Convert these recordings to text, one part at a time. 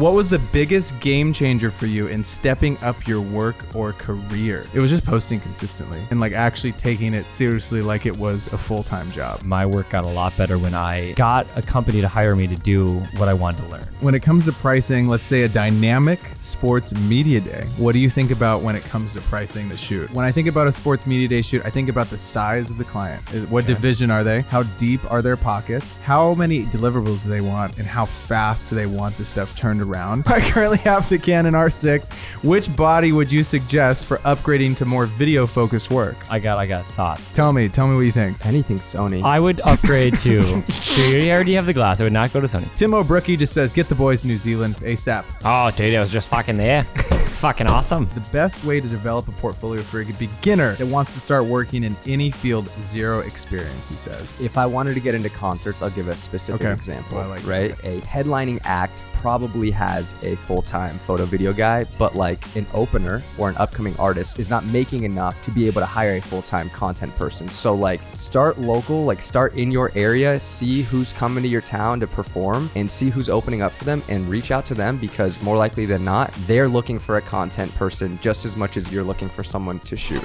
What was the biggest game changer for you in stepping up your work or career? It was just posting consistently and like actually taking it seriously like it was a full-time job. My work got a lot better when I got a company to hire me to do what I wanted to learn. When it comes to pricing, let's say a dynamic sports media day, what do you think about when it comes to pricing the shoot? When I think about a sports media day shoot, I think about the size of the client. What division are they? How deep are their pockets? How many deliverables do they want? And how fast do they want the stuff turned around? I currently have the Canon R6. Which body would you suggest for upgrading to more video focused work? I got thoughts. Tell me what you think. Anything Sony. I would upgrade to, so you already have the glass. I would not go to Sony. Tim O'Brookie just says, get the boys to New Zealand ASAP. Oh, dude, I was just fucking there. It's fucking awesome. The best way to develop a portfolio for a beginner that wants to start working in any field, zero experience, he says. If I wanted to get into concerts, I'll give a specific example, I like right? that. A headlining act probably has a full-time photo video guy, but like an opener or an upcoming artist is not making enough to be able to hire a full-time content person. So like start local, like start in your area, see who's coming to your town to perform and see who's opening up for them and reach out to them, because more likely than not, they're looking for a content person just as much as you're looking for someone to shoot.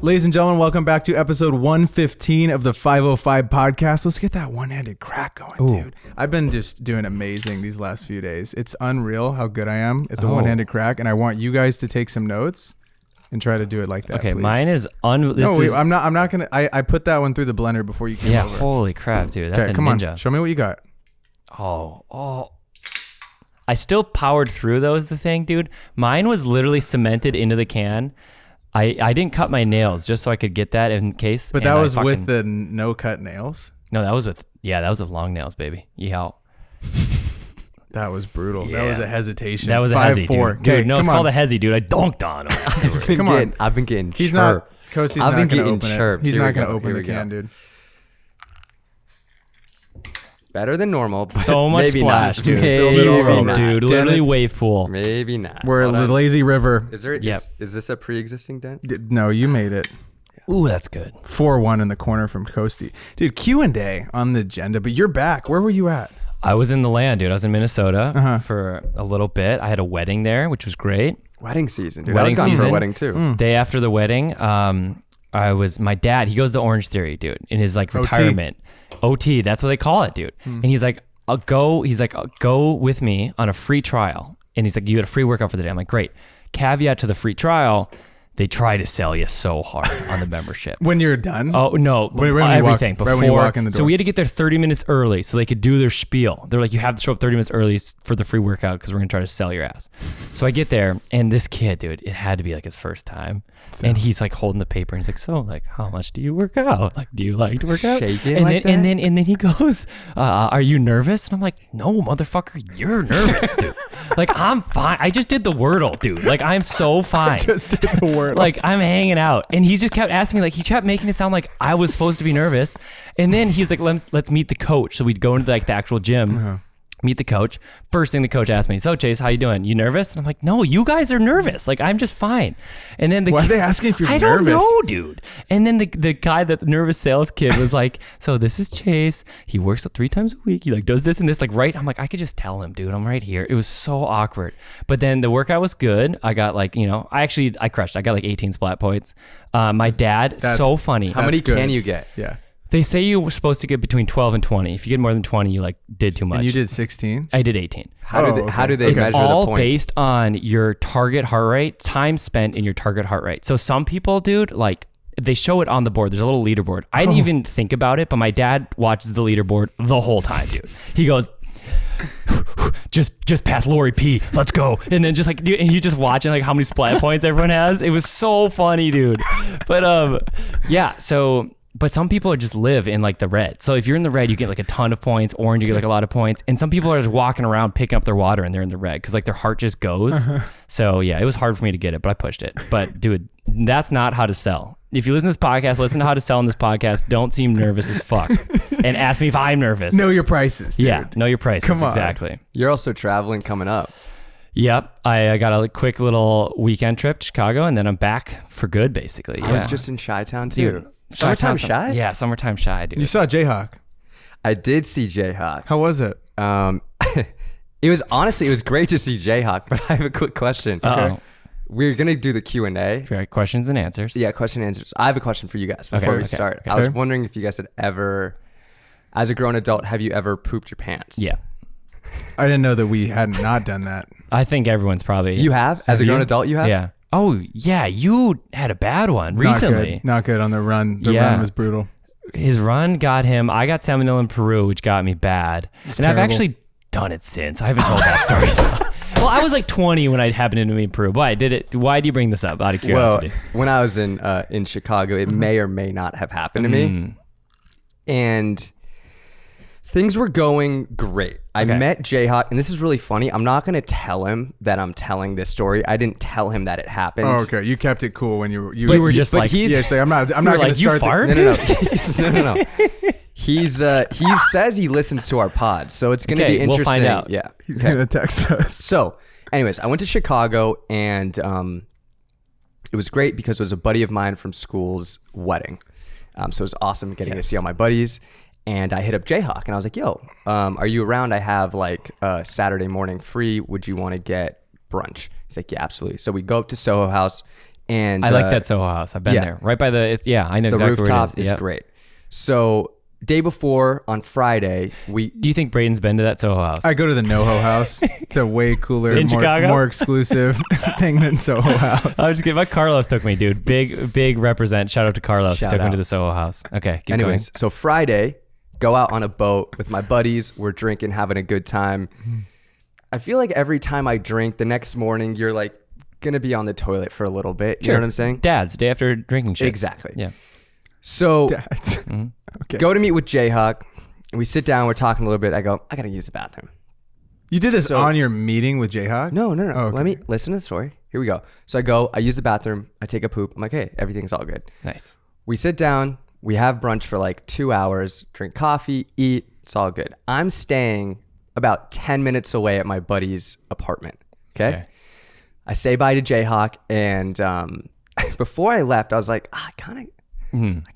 Ladies and gentlemen, welcome back to episode 115 of the 505 podcast. Let's get that one-handed crack going, dude. I've been just doing amazing these last few days. It's unreal how good I am at the one-handed crack, and I want you guys to take some notes and try to do it like that. Okay, please. mine is I'm not gonna. I put that one through the blender before you came over. Yeah, holy crap, dude. That's a come ninja. on, show me what you got. Oh. I still powered through those, the thing, dude. Mine was literally cemented into the can. I didn't cut my nails just so I could get that in case. But that was with the no-cut nails? No, that was with long nails, baby. Yeah. That was brutal. Yeah. That was a hesitation. That was a hezzy, 5-4. dude. No, it's called a hezzy, dude. I dunked on him. I've been getting He's chirped. not. Kosty's I've not been going to getting open chirped. it. He's Here not we going to go. open Here the we go. can, dude. Better than normal. But So much maybe splash, not. dude. Maybe Zero, not. dude. Literally wave pool. Maybe not. We're Hold the on. lazy river. Is there? Yep. Is this a pre-existing dent? No, you made it. Ooh, that's good. 4-1 in the corner from Kosty. Dude, Q&A on the agenda, but you're back. Where were you at? I was in the land, dude. I was in Minnesota for a little bit. I had a wedding there, which was great. Wedding season, dude. Wedding I was gone for season. a wedding too. Day after the wedding, my dad, he goes to Orange Theory, dude, in his like retirement. OT, that's what they call it, dude. And he's like, I'll go with me on a free trial. And he's like, you get a free workout for the day. I'm like, great. Caveat to the free trial, they try to sell you so hard on the membership. When you're done? Oh, no. Everything. Right when you walk in the door. So we had to get there 30 minutes early so they could do their spiel. They're like, you have to show up 30 minutes early for the free workout because we're going to try to sell your ass. So I get there, and this kid, dude, it had to be like his first time. And he's like holding the paper, and he's like, so like, how much do you work out? Like, do you like to work out? Shaking and like then, that? And then he goes, are you nervous? And I'm like, no, motherfucker, you're nervous, dude. Like, I'm fine. I just did the Wordle, dude. Like, I'm so fine. Just did the Wordle. Like, I'm hanging out. And he just kept asking me, like, he kept making it sound like I was supposed to be nervous. And then he's like, let's meet the coach. So we'd go into like the actual gym, meet the coach. First thing the coach asked me, so Chase, how you doing? You nervous? And I'm like, no, you guys are nervous. Like, I'm just fine. And then Why are they asking if you're I nervous? don't know, dude. And then the guy, the nervous sales kid was like, so this is Chase. He works up 3 times a week. He like does this and this, like, right? I'm like, I could just tell him, dude, I'm right here. It was so awkward. But then the workout was good. I got like, I crushed. I got like 18 splat points. My dad, so funny. How many good. can you get? Yeah. They say you were supposed to get between 12 and 20. If you get more than 20, you like did too much. And you did 16? I did 18. How do they It's measure all the points? based on your target heart rate, time spent in your target heart rate. So some people, dude, like they show it on the board. There's a little leaderboard. I didn't even think about it, but my dad watches the leaderboard the whole time, dude. He goes, just past Lori P. Let's go. And then just like, dude, and you just watching like how many splat points everyone has. It was so funny, dude. But yeah. But some people just live in like the red. So if you're in the red, you get like a ton of points. Orange, you get like a lot of points. And some people are just walking around picking up their water and they're in the red because like their heart just goes. So yeah, it was hard for me to get it, but I pushed it. But dude, that's not how to sell. if you listen to this podcast, listen to how to sell in this podcast. Don't seem nervous as fuck, and ask me if I'm nervous. Know your prices, dude. Yeah, know your prices. Come on. Exactly. You're also traveling coming up. Yep. I got a quick little weekend trip to Chicago, and then I'm back for good, basically. I was just in Chi-Town too. Dude, Summertime Chi? Yeah, summertime Chi, dude. You saw Jayhawk. I did see Jayhawk. How was it? It was great to see Jayhawk, but I have a quick question. Uh-oh. We're going to do the Q&A. Right, questions and answers. Yeah, question and answers. I have a question for you guys before we start. okay. I was wondering if you guys had ever, as a grown adult, have you ever pooped your pants? Yeah. I didn't know that we had not done that. I think everyone's probably... You have? As a grown adult, you have? Yeah. Oh, yeah. You had a bad one recently. Not good on the run. The run was brutal. His run got him... I got salmonella in Peru, which got me bad. And terrible. I've actually done it since. I haven't told that story. Well, I was like 20 when it happened to me in Peru. Why do you bring this up out of curiosity? Well, when I was in Chicago, it may or may not have happened to me. And things were going great. I met Jayhawk, and this is really funny. I'm not going to tell him that I'm telling this story. I didn't tell him that it happened. Oh, okay. You kept it cool when you were just like... Yeah, say, I'm not going like, to start... You fart? No. He says he listens to our pod, so it's going to be interesting. We'll find out. Yeah. He's going to text us. So, anyways, I went to Chicago, and it was great because it was a buddy of mine from school's wedding. So it was awesome getting to see all my buddies. And I hit up Jayhawk, and I was like, yo, are you around? I have like Saturday morning free. Would you want to get brunch? He's like, yeah, absolutely. So we go up to Soho House, and I like that Soho House. I've been there. Right by the... I know the exactly rooftop where it is. is great. So day before on Friday, Do you think Braden's been to that Soho House? I go to the NoHo House. It's a way cooler, more exclusive thing than Soho House. I was just kidding. My Carlos took me, dude. Big represent. Shout out to Carlos. He took me to the Soho House. Okay, keep going. So Friday, go out on a boat with my buddies. We're drinking, having a good time. I feel like every time I drink, the next morning, you're like going to be on the toilet for a little bit. You know what I'm saying? Dad's day after drinking shit. Exactly. Yeah. So Okay. go to meet with Jayhawk, and we sit down. We're talking a little bit. I go, I got to use the bathroom. You did this on your meeting with Jayhawk? No. Oh, okay. Let me listen to the story. Here we go. So I use the bathroom. I take a poop. I'm like, hey, everything's all good. Nice. We sit down. We have brunch for like 2 hours, drink coffee, eat. It's all good. I'm staying about 10 minutes away at my buddy's apartment. Okay. I say bye to Jayhawk, and before I left, I was like, I kind of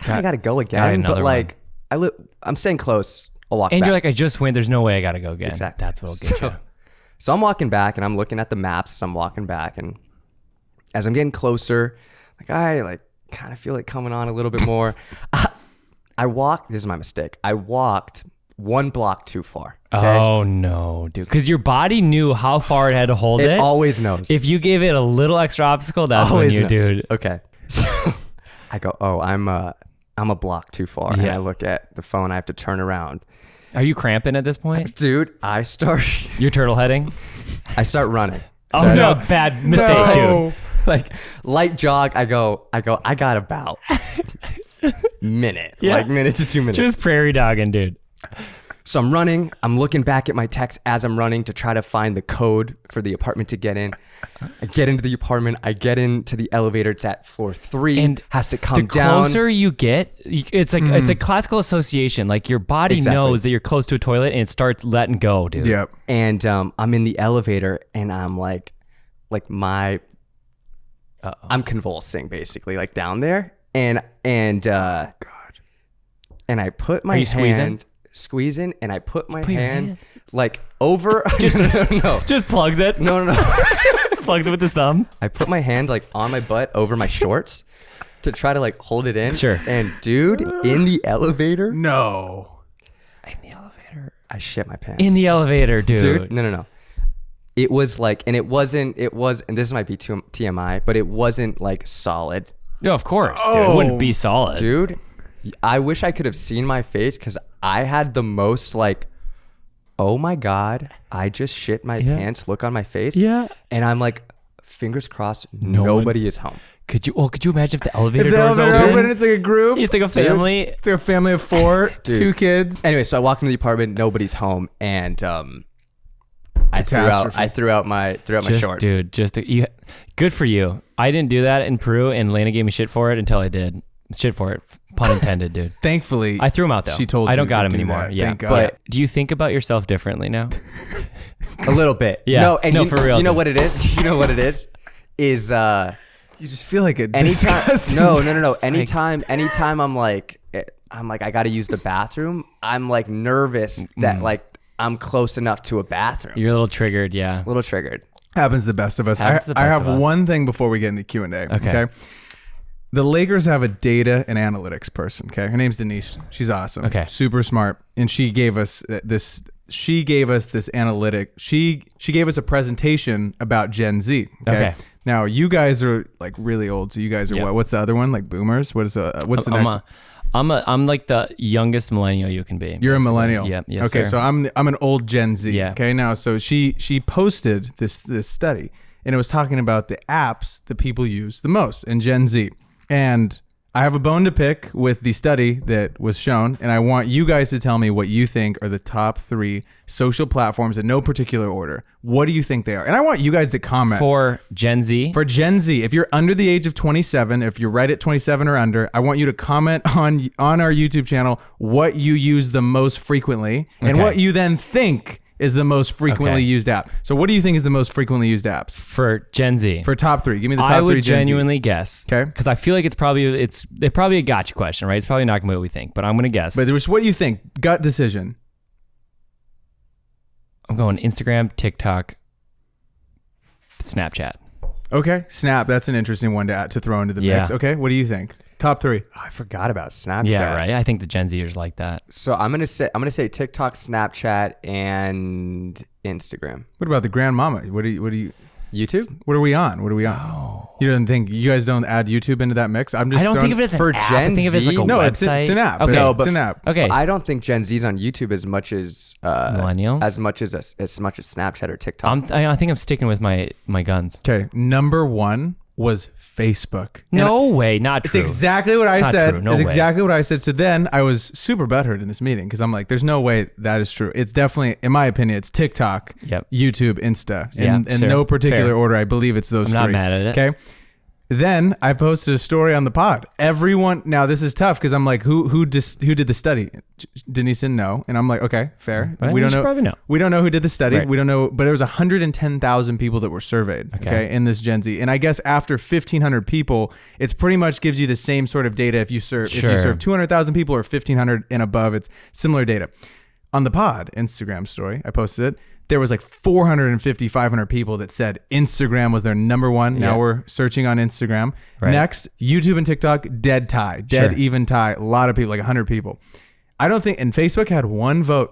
got to go again, but like I'm staying close. I'll walk back. And you're like, I just went. There's no way I got to go again. Exactly. That's what'll get you. So I'm walking back, and I'm looking at the maps as I'm walking back, and as I'm getting closer, like I like kind of feel it coming on a little bit more. This is my mistake. I walked 1 block too far. Okay? Oh no, dude. Because your body knew how far it had to hold it. It always knows. If you gave it a little extra obstacle, that's always when you, knows. dude. Okay. So I go, I'm a block too far. And I look at the phone. I have to turn around. Are you cramping at this point? Dude, You're turtle heading? I start running. Oh no, bad mistake, dude. Like light jog. I got about minute, like minute to 2 minutes. Just prairie dogging, dude. So I'm running. I'm looking back at my text as I'm running to try to find the code for the apartment to get in. I get into the apartment. I get into the elevator. It's at floor 3. And has to come down. The closer you get, it's like it's a classical association. Like your body knows that you're close to a toilet, and it starts letting go, dude. Yep. And I'm in the elevator, and I'm like I'm convulsing basically, like down there, and I put my hand. Squeezing, and I put my hand like over just no. Just plugs it. No. Plugs it with his thumb. I put my hand like on my butt over my shorts to try to like hold it in. Sure. And dude, in the elevator, No. I shit my pants. In the elevator, dude. No. It was like, and it was, and this might be too TMI, but it wasn't like solid. No, of course, dude. It wouldn't be solid. Dude, I wish I could have seen my face, because I had the most like, oh my God, I just shit my pants look on my face. Yeah. And I'm like, fingers crossed, nobody is home. Could you imagine if the elevator doors open? open? It's like a group. It's like a family. It's like a family of 4, 2 kids. Anyway, so I walked into the apartment, nobody's home, and I threw out my shorts. Dude, good for you. I didn't do that in Peru, and Lena gave me shit for it until I did. shit for it. Pun intended, dude. Thankfully, I threw him out though. she told I don't you got to him do anymore. that. Yeah. Thank God. But do you think about yourself differently now? A little bit. Yeah. No, and No, you, for real, you know dude. what it is? You know what it is? Is You just feel like a anytime disgusting. no like- anytime I'm like I gotta use the bathroom, I'm like nervous that like I'm close enough to a bathroom. You're a little triggered, yeah. A little triggered. Happens to the best of us. Happens to the I best have of us. one thing before we get into Q&A. Okay. The Lakers have a data and analytics person. Okay. Her name's Denise. She's awesome. Okay. Super smart. And she gave us this. She gave us this analytic. She gave us a presentation about Gen Z. Okay. Now you guys are like really old. So you guys are Yep. what? What's the other one? Like boomers? What's the next? I'm like the youngest millennial you can be. You're a basically. millennial. Yep. Yes, okay, sir. so I'm an old Gen Z. Yeah. Okay, now so she posted this study, and it was talking about the apps that people use the most in Gen Z. And I have a bone to pick with the study that was shown, and I want you guys to tell me what you think are the top 3 social platforms in no particular order. What do you think they are? And I want you guys to comment. For Gen Z. For Gen Z, if you're under the age of 27, if you're right at 27 or under, I want you to comment on our YouTube channel what you use the most frequently and Okay. what you then think is the most frequently Okay. used app. So what do you think is the most frequently used apps? For Gen Z. For top 3. Give me the top 3 I would Gen Z. genuinely guess. Okay. Because I feel like it's probably a gotcha question, right? It's probably not gonna be what we think, but I'm gonna guess. But what do you think? Gut decision. I'm going Instagram, TikTok, Snapchat. Okay. Snap. That's an interesting one to throw into the mix. Yeah. Okay. What do you think? Top 3. Oh, I forgot about Snapchat. Yeah, right. I think the Gen Zers like that. So I'm gonna say TikTok, Snapchat, and Instagram. What about the grandmama? What do you YouTube? What are we on? You don't think you guys don't add YouTube into that mix? I'm just I don't throwing- think of it as an for app. Gen I think of it as like Z? a No, website. it's an app. Okay. No, it's but an app. Okay. I don't think Gen Z's on YouTube as much as Millennials? as much as Snapchat or TikTok. I think I'm sticking with my guns. Okay, number 1 was Facebook. No way, not It's true. exactly what I It's not said. true. No it's way. exactly what I said. So then I was super butthurt in this meeting because I'm like, there's no way that is true. It's definitely, in my opinion, it's TikTok, Yep. YouTube, Insta. Yeah, In sure. no particular Fair. order. I believe it's those I'm 3. not mad at it. Okay. Then I posted a story on the pod. Everyone, now this is tough because I'm like, who did the study? Denise didn't know, and I'm like, okay, fair. Well, we you don't should know. probably know. We don't know who did the study. Right. We don't know, but there was 110,000 people that were surveyed. Okay, in this Gen Z, and I guess after 1,500 people, it's pretty much gives you the same sort of data if you serve Sure. 200,000 people or 1,500 and above. It's similar data. On the pod Instagram story, I posted it. There was like 450, 500 people that said Instagram was their number 1. Now Yeah. we're searching on Instagram. Right. Next, YouTube and TikTok, dead tie, dead Sure. even tie. A lot of people, like 100 people. I don't think, and Facebook had 1 vote,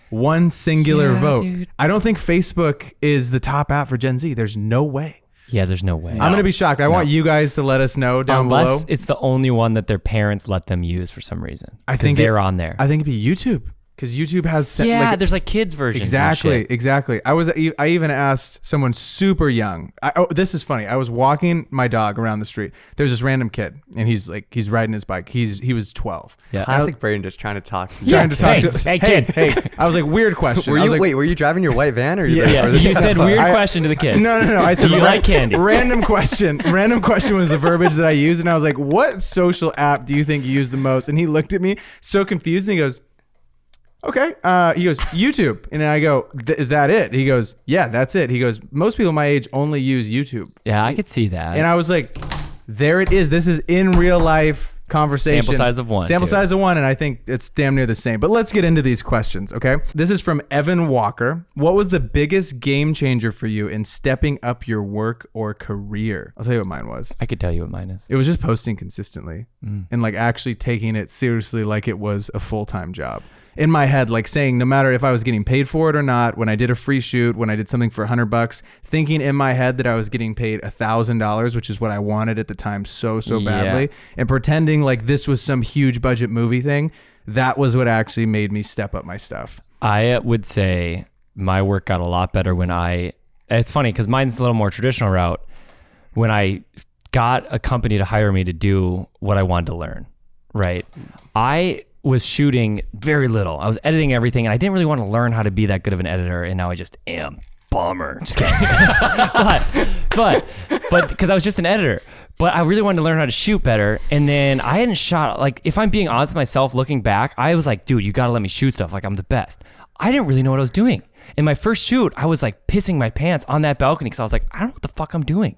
1 singular Yeah, vote. dude. I don't think Facebook is the top app for Gen Z. There's no way. Yeah, there's no way. I'm going to be shocked. I want you guys to let us know down Unless below. it's the only one that their parents let them use for some reason. I 'Cause think they're on there. I think it'd be YouTube because YouTube has There's like kids versions. Exactly, And shit. exactly. I even asked someone super young. This is funny. I was walking my dog around the street. There's this random kid, and he's riding his bike. He was 12. Yeah. Classic Braden just trying to talk to you. Trying to talk thanks. to Hey, kid. Hey. I was like, weird question. I was like, Were you driving your white van or you Yeah, or the You said Tesla? weird question to the kid. No. I said, Do you like candy? Random question. Random question was the verbiage that I used, and I was like, what social app do you think you use the most? And he looked at me so confused, and he goes, okay. He goes, YouTube. And I go, is that it? He goes, yeah, that's it. He goes, most people my age only use YouTube. Yeah, I could see that. And I was like, there it is. This is in real life conversation. Sample size of 1. Sample dude. size of 1, and I think it's damn near the same. But let's get into these questions, okay? This is from Evan Walker. What was the biggest game changer for you in stepping up your work or career? I'll tell you what mine was. I could tell you what mine is. It was just posting consistently and like actually taking it seriously like it was a full-time job. In my head, like saying no matter if I was getting paid for it or not, when I did a free shoot, when I did something for $100, thinking in my head that I was getting paid $1,000, which is what I wanted at the time so badly, and pretending like this was some huge budget movie thing, that was what actually made me step up my stuff. I would say my work got a lot better when it's funny because mine's a little more traditional route, when I got a company to hire me to do what I wanted to learn, right? I was shooting very little. I was editing everything, and I didn't really want to learn how to be that good of an editor, and now I just am. Bummer. Just kidding. but because I was just an editor. But I really wanted to learn how to shoot better. And then I hadn't shot, like, if I'm being honest with myself, looking back, I was like, dude, you got to let me shoot stuff. Like, I'm the best. I didn't really know what I was doing. In my first shoot, I was like pissing my pants on that balcony because I was like, I don't know what the fuck I'm doing.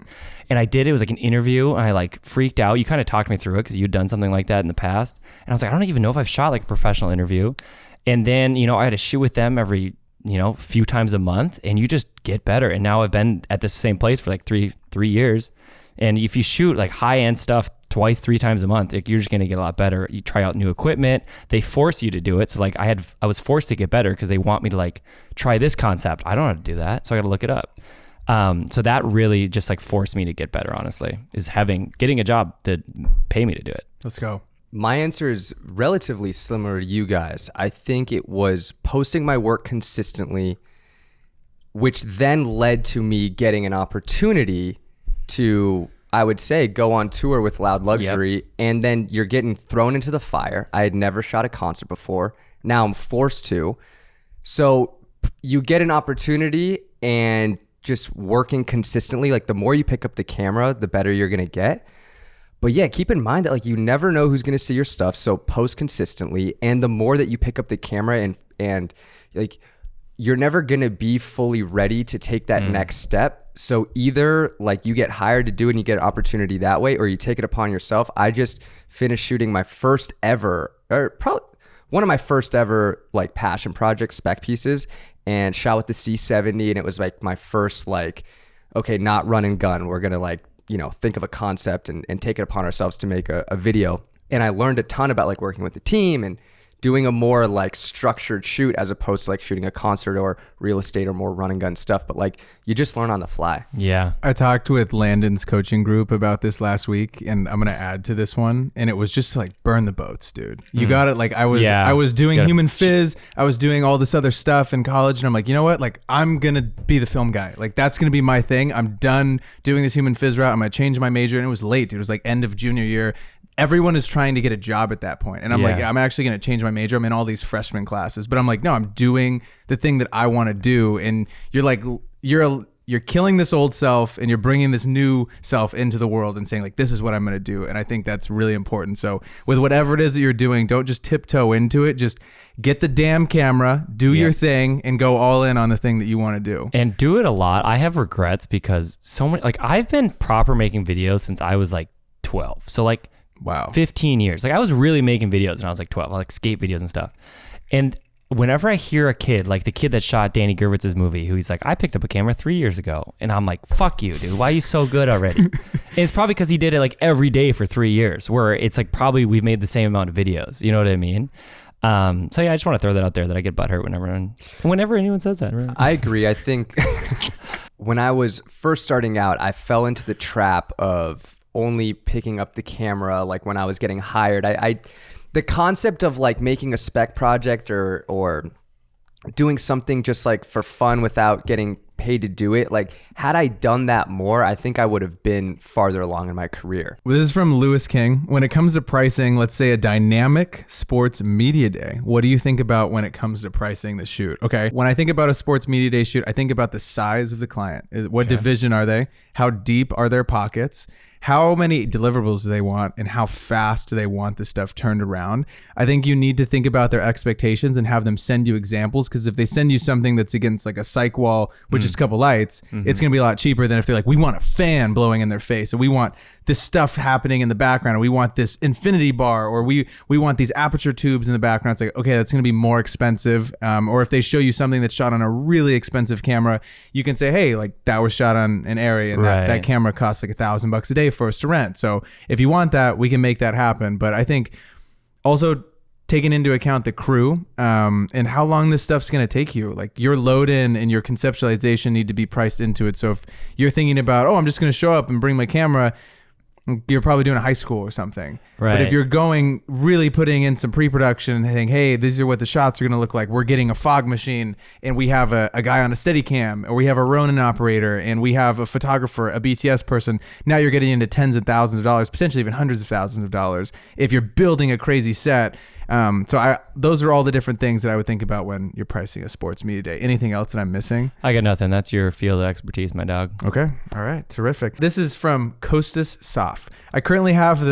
And I did. It was like an interview. And I like freaked out. You kind of talked me through it because you'd done something like that in the past. And I was like, I don't even know if I've shot like a professional interview. And then, you know, I had to shoot with them every, you know, few times a month, and you just get better. And now I've been at this same place for like three years. And if you shoot like high end stuff twice, 3 times a month, like, you're just going to get a lot better. You try out new equipment. They force you to do it. So like I was forced to get better because they want me to like try this concept. I don't know how to do that. So I got to look it up. So that really just like forced me to get better, honestly, is getting a job to pay me to do it. Let's go. My answer is relatively similar to you guys. I think it was posting my work consistently, which then led to me getting an opportunity to, I would say, go on tour with Loud Luxury. Yep. And then you're getting thrown into the fire. I had never shot a concert before. Now I'm forced to. So you get an opportunity, and just working consistently, like the more you pick up the camera, the better you're going to get. But yeah, keep in mind that like you never know who's going to see your stuff. So post consistently. And the more that you pick up the camera and like, you're never going to be fully ready to take that next step. So either like you get hired to do it and you get an opportunity that way, or you take it upon yourself. I just finished shooting my first ever, or probably one of my first ever like passion project spec pieces, and shot with the C70. And it was like my first like, okay, not run and gun. We're going to like, you know, think of a concept and take it upon ourselves to make a video. And I learned a ton about like working with the team and doing a more like structured shoot as opposed to like shooting a concert or real estate or more run and gun stuff. But like you just learn on the fly. Yeah. I talked with Landon's coaching group about this last week, and I'm going to add to this one. And it was just like burn the boats, dude. You got it. Like I was doing human phys. I was doing all this other stuff in college. And I'm like, you know what? Like I'm going to be the film guy. Like that's going to be my thing. I'm done doing this human phys route. I'm going to change my major. And it was late, dude. It was like end of junior year. Everyone is trying to get a job at that point. And I'm like, I'm actually going to change my major. I'm in all these freshman classes, but I'm like, no, I'm doing the thing that I want to do. And you're like, you're killing this old self and you're bringing this new self into the world and saying like, this is what I'm going to do. And I think that's really important. So with whatever it is that you're doing, don't just tiptoe into it. Just get the damn camera, do your thing, and go all in on the thing that you want to do. And do it a lot. I have regrets because so many, like I've been proper making videos since I was like 12. So like, wow, 15 years. Like I was really making videos when I was like 12, like skate videos and stuff. And whenever I hear a kid, like the kid that shot Danny Gervitz's movie, who he's like, I picked up a camera 3 years ago. And I'm like, fuck you, dude. Why are you so good already? And it's probably because he did it like every day for 3 years, where it's like probably we've made the same amount of videos. You know what I mean? So yeah, I just want to throw that out there that I get butthurt whenever anyone says that. Right? I agree. I think when I was first starting out, I fell into the trap of only picking up the camera like when I was getting hired. The concept of like making a spec project or doing something just like for fun without getting paid to do it, like had I done that more, I think I would have been farther along in my career. Well, this is from Lewis King. When it comes to pricing, let's say a dynamic sports media day, what do you think about when it comes to pricing the shoot? Okay, when I think about a sports media day shoot, I think about the size of the client. What division are they? How deep are their pockets? How many deliverables do they want, and how fast do they want this stuff turned around? I think you need to think about their expectations and have them send you examples, because if they send you something that's against like a cyc wall with just a couple lights, it's going to be a lot cheaper than if they're like, we want a fan blowing in their face, and we want this stuff happening in the background, and we want this infinity bar, or we want these aperture tubes in the background. It's like, okay, that's going to be more expensive. Or if they show you something that's shot on a really expensive camera, you can say, hey, like that was shot on an area, and that camera costs like $1,000 a day for us to rent. So if you want that, we can make that happen. But I think also taking into account the crew and how long this stuff's going to take you, like your load in and your conceptualization need to be priced into it. So if you're thinking about, oh, I'm just going to show up and bring my camera, you're probably doing a high school or something. Right. But if you're going really putting in some pre-production and saying, hey, these are what the shots are going to look like. We're getting a fog machine, and we have a guy on a Steadicam, or we have a Ronin operator, and we have a photographer, a BTS person. Now you're getting into tens of thousands of dollars, potentially even hundreds of thousands of dollars. If you're building a crazy set, Those are all the different things that I would think about when you're pricing a sports media day. Anything else that I'm missing? I got nothing. That's your field of expertise, my dog. Okay. All right. Terrific. This is from Kostas Soft. I currently have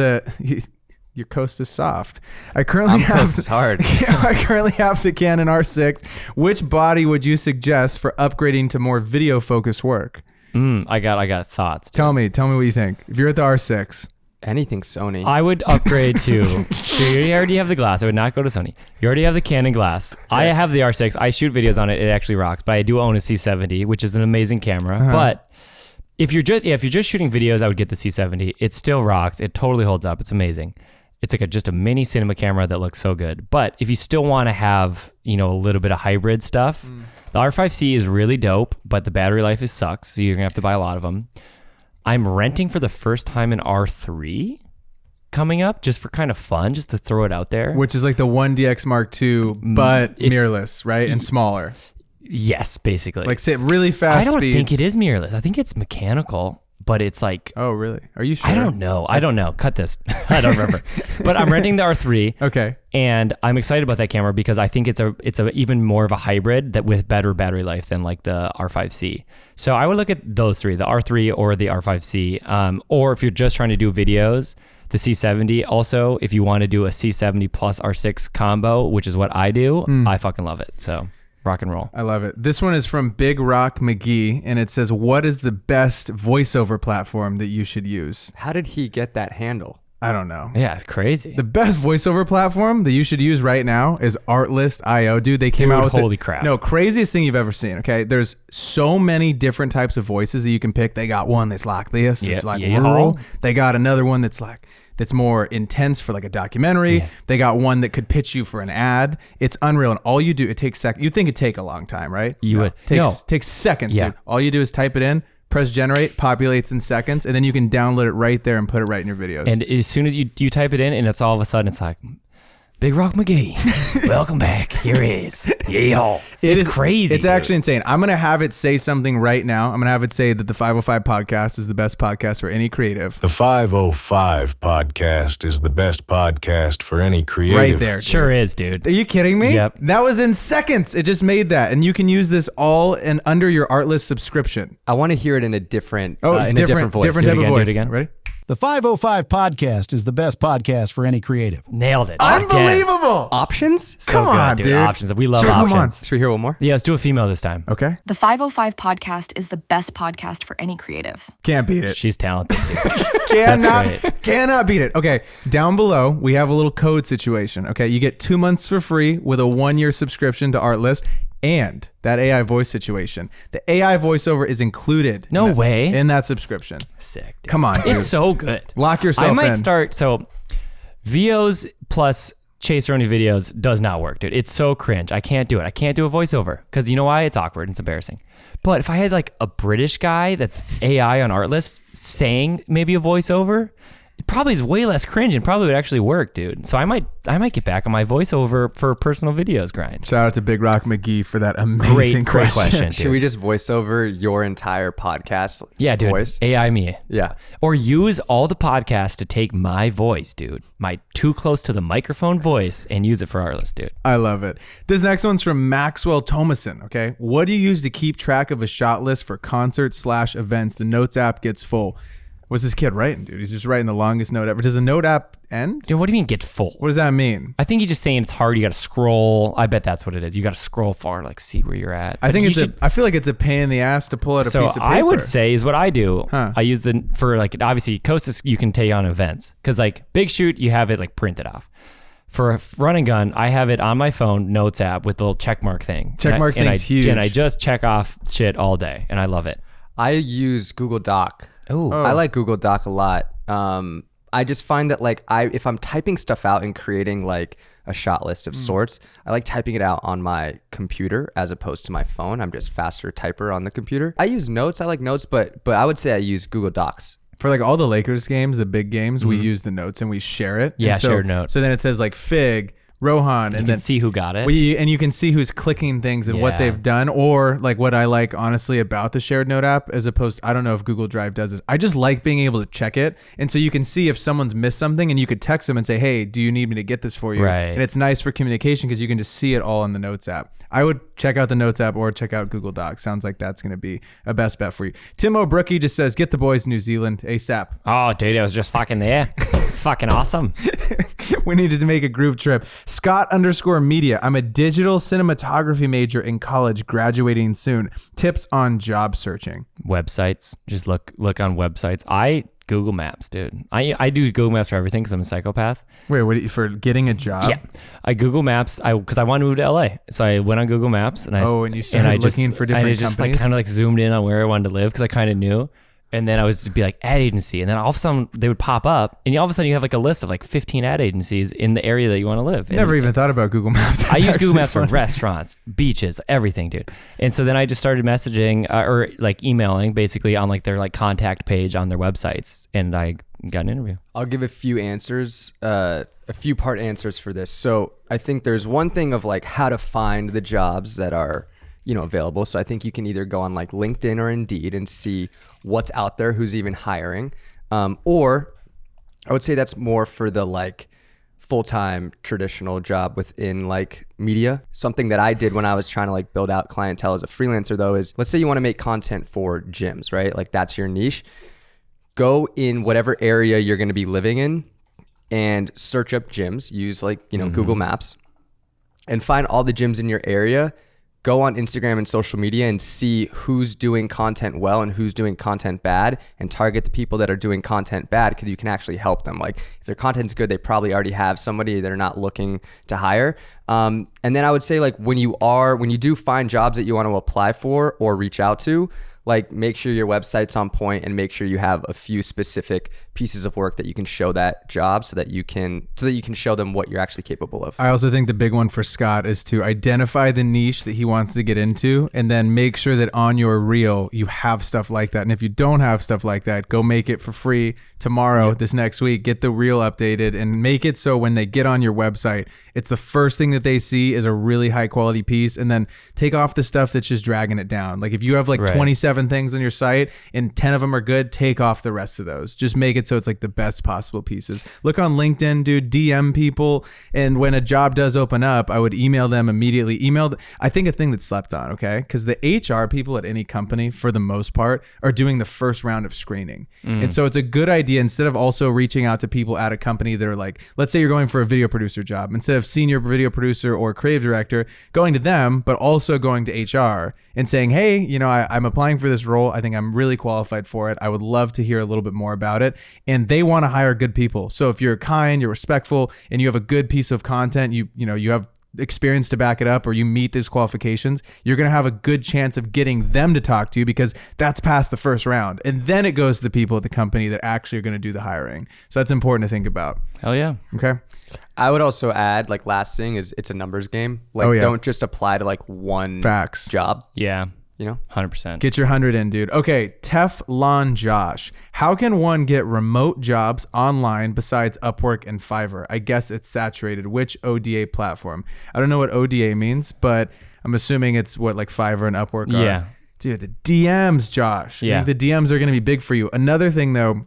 your Kostas Soft. I currently have Kostas hard. I currently have the Canon R6. Which body would you suggest for upgrading to more video focused work? I got thoughts. Dude. Tell me what you think. If you're at the R6. Anything Sony. I would upgrade to. So you already have the glass. I would not go to Sony. You already have the Canon glass. Okay. I have the R6. I shoot videos on it. It actually rocks. But I do own a C70, which is an amazing camera. But if you're just shooting videos, I would get the C70. It still rocks. It totally holds up. It's amazing. It's like just a mini cinema camera that looks so good. But if you still want to have, a little bit of hybrid stuff, the R5C is really dope, but the battery life sucks. So you're gonna have to buy a lot of them. I'm renting for the first time an R3 coming up just for kind of fun, just to throw it out there. Which is like the 1DX Mark II, but mirrorless, right? And smaller. Yes, basically. Like say really fast speeds. I don't think it is mirrorless. I think it's mechanical, but it's like... Oh, really? Are you sure? I don't know. Cut this. I don't remember. But I'm renting the R3. Okay. And I'm excited about that camera because I think it's a even more of a hybrid that with better battery life than like the R5C. So I would look at those three, the R3 or the R5C. Or if you're just trying to do videos, the C70. Also, if you want to do a C70 plus R6 combo, which is what I do, I fucking love it. So... rock and roll. I love it. This one is from Big Rock McGee, and it says, what is the best voiceover platform that you should use? How did he get that handle? I don't know. Yeah, it's crazy. The best voiceover platform that you should use right now is Artlist.io. Dude, they came out with holy crap. No, craziest thing you've ever seen, okay? There's so many different types of voices that you can pick. They got one that's like this. It's like rural. They got another one that's more intense for like a documentary. Yeah. They got one that could pitch you for an ad. It's unreal. And all you do, it takes seconds. You'd think it'd take a long time, right? Takes seconds. Yeah. Dude. All you do is type it in, press generate, populates in seconds, and then you can download it right there and put it right in your videos. And as soon as you type it in, and it's all of a sudden, it's like, Big Rock McGee, welcome back. Here it is. Yeah. It's crazy. It's actually insane. I'm going to have it say something right now. I'm going to have it say that the 505 podcast is the best podcast for any creative. The 505 podcast is the best podcast for any creative. Right there. Dude. Sure is, dude. Are you kidding me? Yep. That was in seconds. It just made that. And you can use this all and under your Artlist subscription. I want to hear it in a different, a different voice. Different type of voice. Do it again. Ready? The 505 podcast is the best podcast for any creative. Nailed it. Unbelievable. Options? Come on, dude. dude. Options. We love Sure, options. come on. Should we hear one more? Yeah, let's do a female this time. Okay. The 505 podcast is the best podcast for any creative. Can't beat it. She's talented, dude. Cannot beat it. Okay, down below, we have a little code situation. Okay, you get 2 months for free with a 1-year subscription to Artlist and that AI voice situation. The AI voiceover is included. No way. In that subscription. Sick, dude. Come on, dude. It's so good. Lock yourself in. I might start, so VOs plus Chase-Roni videos does not work, dude. It's so cringe. I can't do it. I can't do a voiceover because you know why? It's awkward. It's embarrassing. But if I had like a British guy that's AI on Artlist saying maybe a voiceover, it probably is way less cringe and probably would actually work, dude. So I might get back on my voiceover for personal videos grind. Shout out to Big Rock McGee for that amazing great question. Dude. Should we just voice over your entire podcast? Yeah, dude. Voice? AI me. Yeah. Or use all the podcasts to take my voice, dude. My too close to the microphone voice and use it for Artlist, dude. I love it. This next one's from Maxwell Thomason. Okay. What do you use to keep track of a shot list for concerts/events? The Notes app gets full. What's this kid writing, dude? He's just writing the longest note ever. Does the note app end? Dude, what do you mean get full? What does that mean? I think he's just saying it's hard. You got to scroll. I bet that's what it is. You got to scroll far, like see where you're at. I think I feel like it's a pain in the ass to pull out a piece of paper. I would say is what I do. Huh. I use for like, obviously Kostas, you can take on events because like Big Shoot, you have it like printed off. For a run and gun, I have it on my phone notes app with the little check mark thing. Checkmark thing's huge. And I just check off shit all day and I love it. I use Google Doc. Oh. I like Google Doc a lot. I just find that like if I'm typing stuff out and creating like a shot list of sorts, I like typing it out on my computer as opposed to my phone. I'm just faster typer on the computer. I use Notes. I like Notes, but I would say I use Google Docs. For like all the Lakers games, the big games, we use the notes and we share it. Yeah, and so, shared note. So then it says like Fig Rohan, You and can then see who got it. and you can see who's clicking things and what Yeah. they've done, or like what I like honestly about the shared note app, as opposed I don't know if Google Drive does this. I just like being able to check it, and so you can see if someone's missed something, and you could text them and say, hey, do you need me to get this for you? Right. And it's nice for communication because you can just see it all in the Notes app. I would check out the Notes app or check out Google Docs. Sounds like that's going to be a best bet for you. Tim O'Brookie just says, get the boys New Zealand ASAP. Oh, dude, I was just fucking there. It's fucking awesome. We needed to make a group trip. Scott_media. I'm a digital cinematography major in college, graduating soon. Tips on job searching. Websites. Just look on websites. I Google Maps, dude. I do Google Maps for everything because I'm a psychopath. Wait, what for getting a job? Yeah, I Google Maps. Because I wanted to move to LA, so I went on Google Maps and and you started looking for different I just companies? kind of like zoomed in on where I wanted to live because I kind of knew. And then I was to be like ad agency, and then all of a sudden they would pop up, and all of a sudden you have like a list of like 15 ad agencies in the area that you want to live. Never even thought about Google Maps. I use That's Google Maps actually for restaurants, beaches, everything, dude. And so then I just started messaging or like emailing basically on like their like contact page on their websites, and I got an interview. I'll give a few answers, a few part answers for this. So I think there's one thing of like how to find the jobs that are, available. So I think you can either go on like LinkedIn or Indeed and see what's out there, who's even hiring. Or I would say that's more for the like full-time traditional job within like media. Something that I did when I was trying to like build out clientele as a freelancer though is, let's say you want to make content for gyms, right? Like that's your niche. Go in whatever area you're going to be living in and search up gyms. Use like, Google Maps and find all the gyms in your area. Go on Instagram and social media and see who's doing content well and who's doing content bad, and target the people that are doing content bad because you can actually help them. Like if their content's good, they probably already have somebody they're not looking to hire. And then I would say like when you do find jobs that you want to apply for or reach out to, like make sure your website's on point and make sure you have a few specific pieces of work that you can show that job so that you can show them what you're actually capable of. I also think the big one for Scott is to identify the niche that he wants to get into, and then make sure that on your reel you have stuff like that. And if you don't have stuff like that, go make it for free tomorrow, this next week. Get the reel updated and make it so when they get on your website, it's the first thing that they see is a really high quality piece, and then take off the stuff that's just dragging it down. Like if you have like 27 things on your site and 10 of them are good, take off the rest of those. Just make it so it's like the best possible pieces. Look on LinkedIn, dude, DM people. And when a job does open up, I would email them immediately. I think a thing that's slept on, okay? Because the HR people at any company, for the most part, are doing the first round of screening. And so it's a good idea, instead of also reaching out to people at a company that are like, let's say you're going for a video producer job, instead of senior video producer or creative director, going to them, but also going to HR and saying, hey, I'm applying for this role. I think I'm really qualified for it. I would love to hear a little bit more about it. And they want to hire good people. So if you're kind, you're respectful, and you have a good piece of content, you have experience to back it up, or you meet those qualifications, you're going to have a good chance of getting them to talk to you, because that's past the first round. And then it goes to the people at the company that actually are going to do the hiring. So that's important to think about. Hell yeah. Okay. I would also add, like, last thing is it's a numbers game. Like, don't just apply to like one job. Yeah. 100%. Get your 100 in, dude. Okay, Teflon Josh. How can one get remote jobs online besides Upwork and Fiverr? I guess it's saturated. Which ODA platform? I don't know what ODA means, but I'm assuming it's what like Fiverr and Upwork are. Yeah. Dude, the DMs, Josh. Yeah. I think the DMs are going to be big for you. Another thing, though,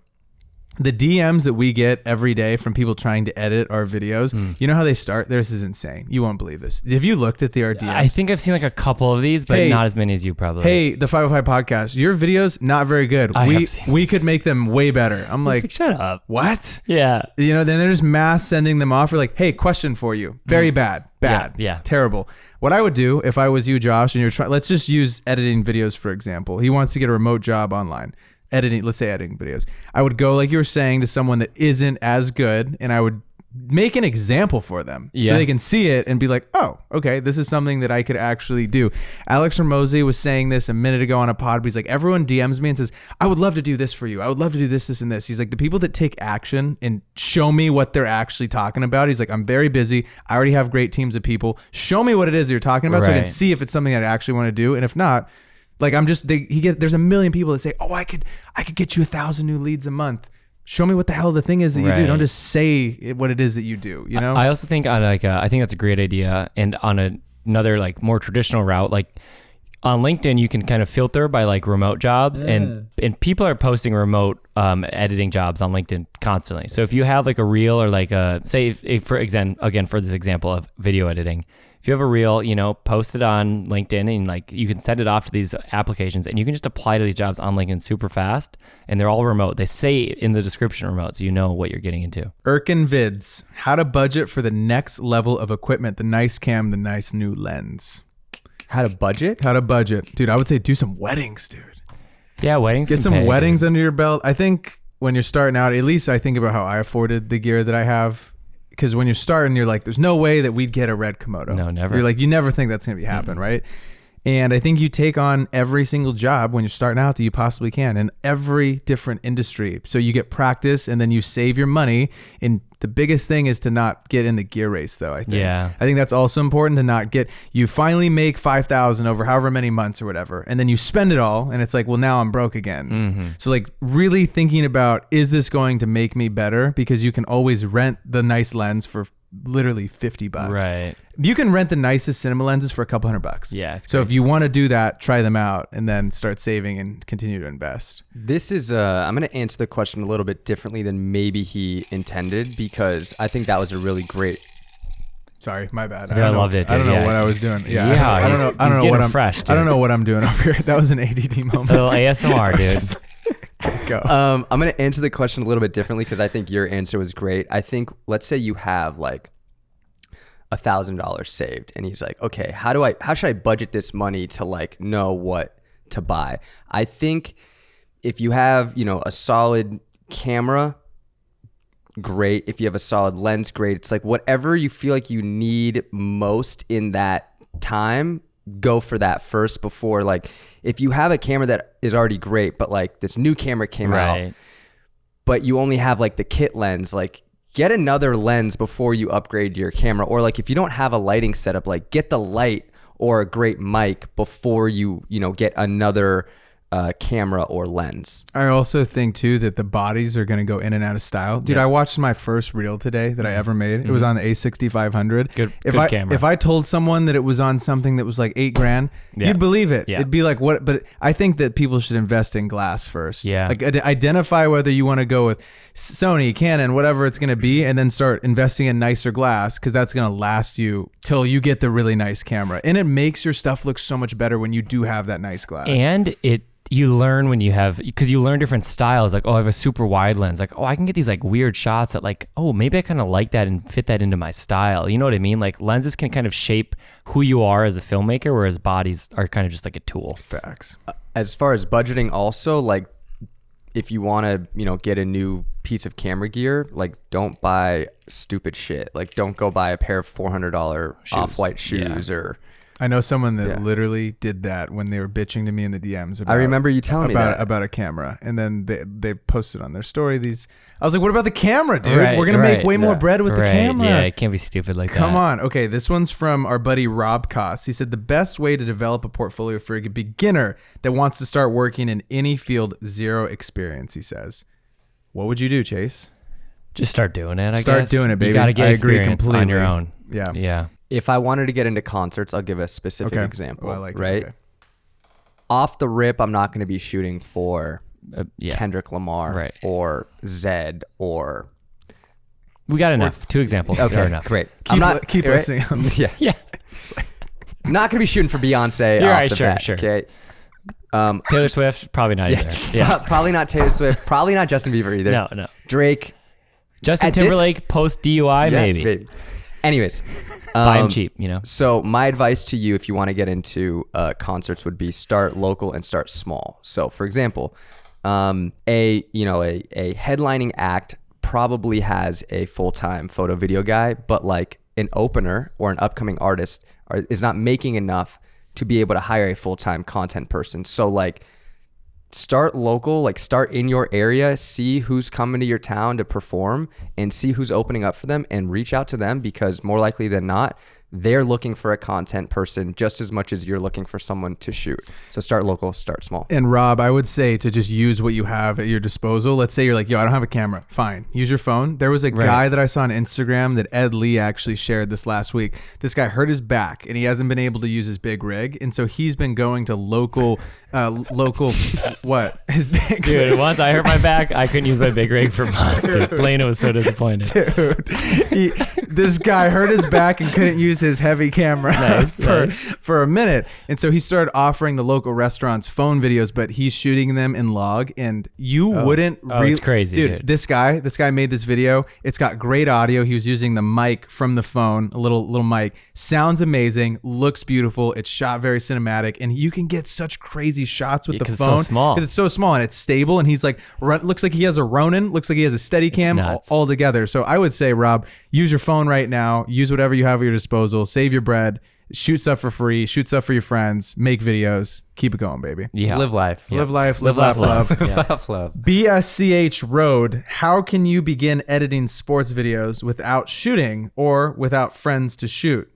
the DMs that we get every day from people trying to edit our videos, you know how they start? This is insane. You won't believe this. Have you looked at the DMs? I think I've seen like a couple of these, but not as many as you probably. Hey, the 505 podcast, your videos, not very good. We could make them way better. I'm like, shut up. What? Yeah. Then there's mass sending them off. We're like, hey, question for you. Very bad. Yeah. Terrible. What I would do if I was you, Josh, and you're trying, let's just use editing videos, for example. He wants to get a remote job online. Let's say editing videos. I would go, like you were saying, to someone that isn't as good, and I would make an example for them so they can see it and be like, oh, okay, this is something that I could actually do. Alex Ramosi was saying this a minute ago on a pod, but he's like, everyone DMs me and says, I would love to do this for you. I would love to do this, this, and this. He's like, the people that take action and show me what they're actually talking about. He's like, I'm very busy. I already have great teams of people. Show me what it is you're talking about so I can see if it's something that I actually want to do. And if not, like there's a million people that say, oh, I could get you 1,000 new leads a month. show me what the hell the thing is that you do. Right. Don't just say what it is that you do, you know? I also think on I think that's a great idea. And on another like more traditional route, like on LinkedIn, you can kind of filter by like remote jobs, and people are posting remote editing jobs on LinkedIn constantly. So if you have like a reel or like say for this example of video editing, if you have a reel, you know, post it on LinkedIn and like you can send it off to these applications and you can just apply to these jobs on LinkedIn super fast, and they're all remote. They say in the description remote, so you know what you're getting into. Erkin Vids, how to budget for the next level of equipment, the nice cam, the nice new lens. How to budget? How to budget. Dude, I would say do some weddings, dude. Yeah, weddings. Get can some pay, weddings dude. under your belt. I think when you're starting out, at least I think about how I afforded the gear that I have. Because when you're starting, you're like, there's no way that we'd get a red Komodo. No, never. You're like, you never think that's going to happen, right? And I think you take on every single job when you're starting out that you possibly can in every different industry. So you get practice and then you save your money. And the biggest thing is to not get in the gear race, though, I think. Yeah. I think that's also important to not get, you finally make 5,000 over however many months or whatever. And then you spend it all and it's like, well, now I'm broke again. So like really thinking about, is this going to make me better? Because you can always rent the nice lens for literally $50. Right. You can rent the nicest cinema lenses for a couple $100. Yeah. It's So great. if you want to do that, try them out and then start saving and continue to invest. This is, I'm going to answer the question a little bit differently than maybe he intended, because I think that was a really great. Sorry, my bad. Dude, I loved it, I don't dude. know Yeah. what I was doing. Yeah, Yeah, I don't he's- know. I he's don't know what getting I'm. fresh, I don't dude. know what I'm doing over here. That was an ADD moment. A little ASMR, I was dude. just- Go. I'm going to answer the question a little bit differently because I think your answer was great. I think, let's say you have like $1,000 saved, and he's like, okay, how should I budget this money to like know what to buy? I think if you have, you know, a solid camera, great. If you have a solid lens, great. It's like whatever you feel like you need most in that time, go for that first before, like, if you have a camera that is already great, but like this new camera came out, Right. but you only have like the kit lens, like get another lens before you upgrade your camera. Or like if you don't have a lighting setup, like get the light or a great mic before you know, get another camera or lens. I also think too that the bodies are going to go in and out of style. Dude, I watched my first reel today that I ever made. It was on the A6500. Good If camera. If I told someone that it was on something that was like $8,000, Yeah. you'd believe it. Yeah. It'd be like, what? But I think that people should invest in glass first. Yeah. Like identify whether you want to go with Sony, Canon, whatever it's going to be, and then start investing in nicer glass, because that's going to last you till you get the really nice camera. And it makes your stuff look so much better when you do have that nice glass. And you learn when you have, because you learn different styles. Like, oh, I have a super wide lens. Like, oh, I can get these like weird shots that like, oh, maybe I kind of like that and fit that into my style. You know what I mean? Like lenses can kind of shape who you are as a filmmaker, whereas bodies are kind of just like a tool. Facts. As far as budgeting also, like if you want to, you know, get a new piece of camera gear, like don't buy stupid shit. Like don't go buy a pair of $400 off-white shoes or... I know someone that Yeah. literally did that when they were bitching to me in the DMs. About, I remember you telling me that. about a camera, and then they posted on their story these. I was like, "What about the camera, dude? Right, We're gonna right. make way more Yeah. bread with the Right. camera." Yeah, it can't be stupid like that. Come on. Okay, this one's from our buddy Rob Koss. He said the best way to develop a portfolio for a beginner that wants to start working in any field, zero experience. He says, "What would you do, Chase?" Just start doing it. I Start guess. doing it, baby. You gotta get I agree experience on your completely. own. Yeah. Yeah. If I wanted to get into concerts, I'll give a specific Okay. example. Oh, I like it. right? Okay. Off the rip, I'm not going to be shooting for Yeah. Kendrick Lamar Right. or Zed or... We got enough. Two examples. Okay, Are enough. great. Keep right? listening. Yeah. Yeah. Not going to be shooting for Beyonce You're off right, the sure, bat, sure. okay? Taylor Swift, probably not either. Yeah. Probably not Taylor Swift. Probably not Justin Bieber either. No. Drake. Justin At this- Timberlake post DUI, Yeah, maybe. Anyways. Buy him cheap, you know? So my advice to you, if you want to get into concerts, would be start local and start small. So for example, a headlining act probably has a full-time photo video guy, but like an opener or an upcoming artist is not making enough to be able to hire a full-time content person. So like start local, like start in your area, see who's coming to your town to perform and see who's opening up for them and reach out to them, because more likely than not, they're looking for a content person just as much as you're looking for someone to shoot. So start local, start small. And Rob, I would say to just use what you have at your disposal. Let's say you're like, yo, I don't have a camera. Fine. Use your phone. There was a guy that I saw on Instagram that Ed Lee actually shared this last week. This guy hurt his back and he hasn't been able to use his big rig. And so he's been going to local, what? His big Dude, rig. once I hurt my back, I couldn't use my big rig for months, dude. Lena was so disappointed. Dude, this guy hurt his back and couldn't use his heavy camera for a minute. And so he started offering the local restaurants phone videos, but he's shooting them in log. And you wouldn't it's crazy, dude. This guy made this video. It's got great audio. He was using the mic from the phone, a little mic. Sounds amazing, looks beautiful. It's shot very cinematic, and you can get such crazy shots with the phone. It's so small. Because it's so small and it's stable, and he's like, looks like he has a Ronin, looks like he has a Steadicam all together. So I would say, Rob, use your phone right now. Use whatever you have at your disposal. Save your bread. Shoot stuff for free. Shoot stuff for your friends. Make videos. Keep it going, baby. Yeah. Live life. Live life. Live, laugh, love. Love. BSCH Road. How can you begin editing sports videos without shooting or without friends to shoot?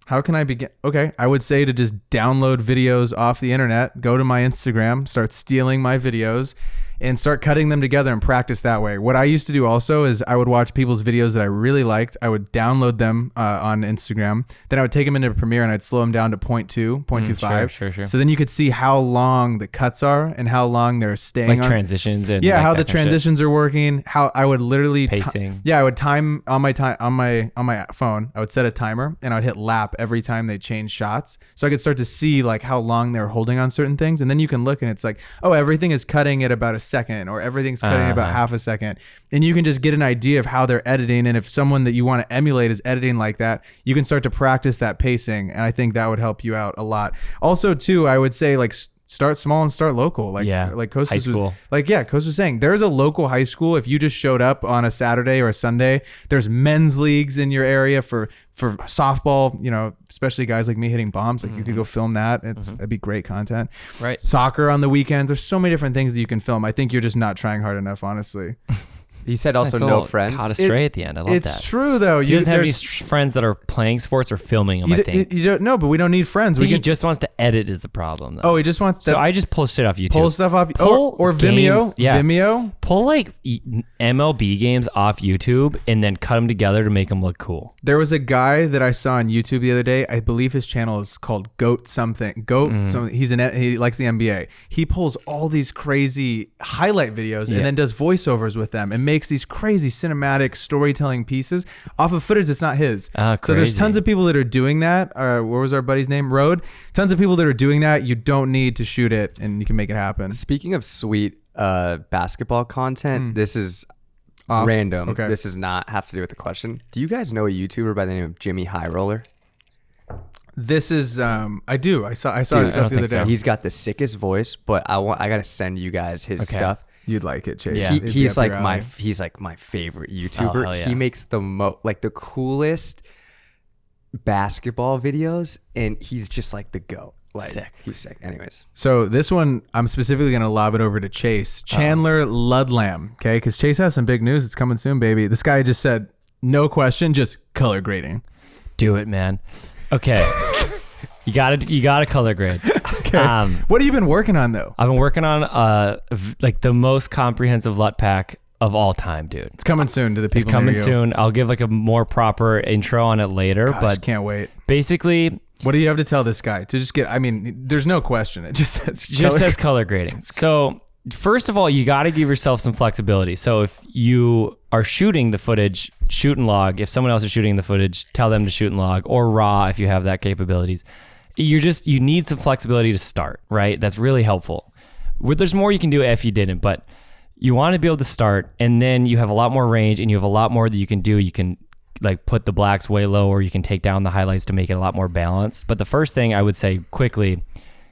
How can I begin? Okay, I would say to just download videos off the internet, go to my Instagram, start stealing my videos, and start cutting them together and practice that way. What I used to do also is I would watch people's videos that I really liked. I would download them on Instagram. Then I would take them into Premiere and I'd slow them down to 0.2, 0.25. Sure. So then you could see how long the cuts are and how long they're staying Like on. transitions and Yeah, like how that the kind of transitions are working. How I would literally Pacing. I would time on my phone. I would set a timer and I would hit lap every time they change shots, so I could start to see like how long they're holding on certain things. And then you can look and it's like, oh, everything is cutting at about a second, or everything's cutting at about half a second, and you can just get an idea of how they're editing. And if someone that you want to emulate is editing like that, you can start to practice that pacing, and I think that would help you out a lot. Also, too, I would say like start small and start local. Like Kostas high school. Kostas was saying, there's a local high school. If you just showed up on a Saturday or a Sunday, there's men's leagues in your area for softball, you know, especially guys like me hitting bombs. Like you could go film that. It'd be great content. Right. Soccer on the weekends. There's so many different things that you can film. I think you're just not trying hard enough, honestly. He said also Nice no little friends. Caught astray at the end. I love It's that. true though. He doesn't have any friends that are playing sports or filming them, I think. You don't know, but we don't need friends. I We think he can. just wants to edit is the problem, though. Oh, he just wants to So I just pull shit off YouTube. pull stuff off. Pull Or Vimeo. games, yeah. Vimeo. Pull like MLB games off YouTube and then cut them together to make them look cool. There was a guy that I saw on YouTube the other day. I believe his channel is called Goat something. Something. He likes the NBA. He pulls all these crazy highlight videos and then does voiceovers with them and makes these crazy cinematic storytelling pieces off of footage that's not his. So there's Crazy. tons of people that are doing that. What was our buddy's name? Road. Tons of people that are doing that. You don't need to shoot it, and you can make it happen. Speaking of sweet basketball content, this is random. Okay. This does not have to do with the question. Do you guys know a YouTuber by the name of Jimmy High Roller? This is I do. I saw his I stuff don't the other think so. day. He's got the sickest voice, but I gotta send you guys his stuff. You'd like it, Chase. Yeah. It'd be He's up like your my alley. he's like my favorite YouTuber. hell yeah. He makes the the coolest basketball videos, and he's just like the GOAT. Like Sick. He's sick. Anyways, So this one, I'm specifically going to lob it over to Chase. Chandler Ludlam, okay? Because Chase has some big news. It's coming soon, baby. This guy just said, no question, just color grading. Do it, man. Okay. You gotta color grade. Okay. What have you been working on, though? I've been working on like the most comprehensive LUT pack of all time, dude. It's coming soon to the It's people coming near you. soon. I'll give like a more proper intro on it later, Gosh, but can't wait. basically What do you have to tell this guy to just get? I mean, there's no question. It just says says color grading. So first of all, you got to give yourself some flexibility. So if you are shooting the footage, shoot and log. If someone else is shooting the footage, tell them to shoot and log, or raw if you have that capabilities. You need some flexibility to start, right? That's really helpful. There's more you can do if you didn't, but you want to be able to start, and then you have a lot more range and you have a lot more that you can do. You can like put the blacks way low, or you can take down the highlights to make it a lot more balanced. But the first thing I would say quickly,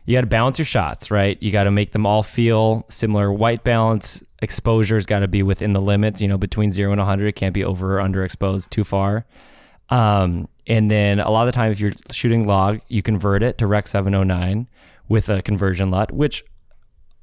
you got to balance your shots, right? You got to make them all feel similar. White balance, exposure's got to be within the limits, between 0 and 100. It can't be over or underexposed too far. And then a lot of the time, if you're shooting log, you convert it to Rec 709 with a conversion LUT, which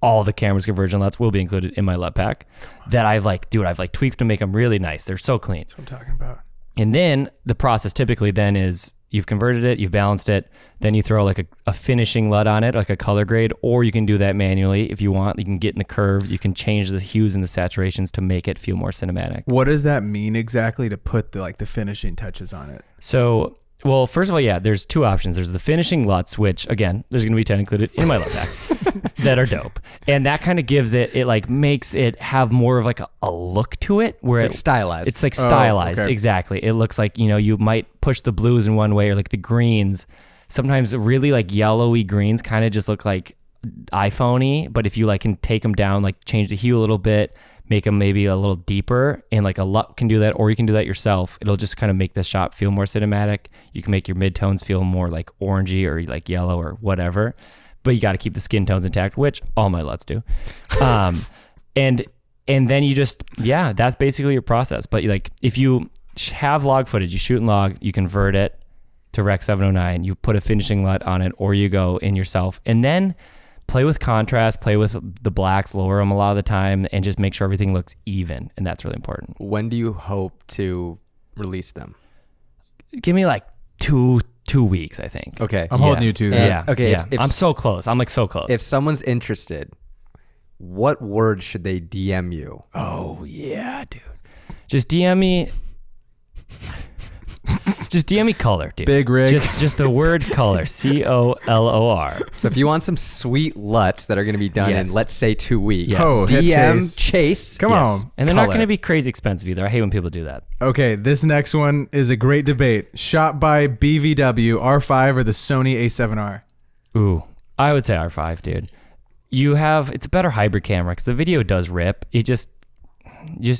all the camera's conversion LUTs will be included in my LUT pack that I've tweaked to make them really nice. They're so clean. That's what I'm talking about. And then the process typically then is you've converted it, you've balanced it, then you throw like a finishing LUT on it, like a color grade, or you can do that manually if you want. You can get in the curves, you can change the hues and the saturations to make it feel more cinematic. What does that mean exactly to put the finishing touches on it? So, well, first of all, yeah, there's two options. There's the finishing LUTs, which again, there's going to be 10 included in my LUT pack that are dope. And that kind of gives it like makes it have more of like a look to it where It's like stylized. It's like stylized. okay. Exactly. It looks like, you might push the blues in one way or like the greens. Sometimes really like yellowy greens kind of just look like iPhone-y, but if you like can take them down, like change the hue a little bit, make them maybe a little deeper, and like a LUT can do that, or you can do that yourself. It'll just kind of make the shot feel more cinematic. You can make your midtones feel more like orangey or like yellow or whatever, but you got to keep the skin tones intact, which all my LUTs do. And then you just, that's basically your process. But like if you have log footage, you shoot in log, you convert it to Rec 709, you put a finishing LUT on it, or you go in yourself, and then play with contrast, play with the blacks, lower them a lot of the time, and just make sure everything looks even. And that's really important. When do you hope to release them? Give me like two weeks, I think. Okay. I'm holding you to that. Yeah. Okay, Yeah. if- I'm so close. I'm like so close. If someone's interested, what word should they DM you? Oh yeah, dude. Just DM me. Just DM me color, dude. Big rig. Just the word color. COLOR. So if you want some sweet LUTs that are going to be done Yes. in, let's say, 2 weeks, Yes. Oh, hit DM Chase. Chase. Come on. And they're not Color. going to be crazy expensive either. I hate when people do that. Okay, this next one is a great debate. Shot by BVW, R5 or the Sony A7R? Ooh, I would say R5, dude. It's a better hybrid camera because the video does rip. It just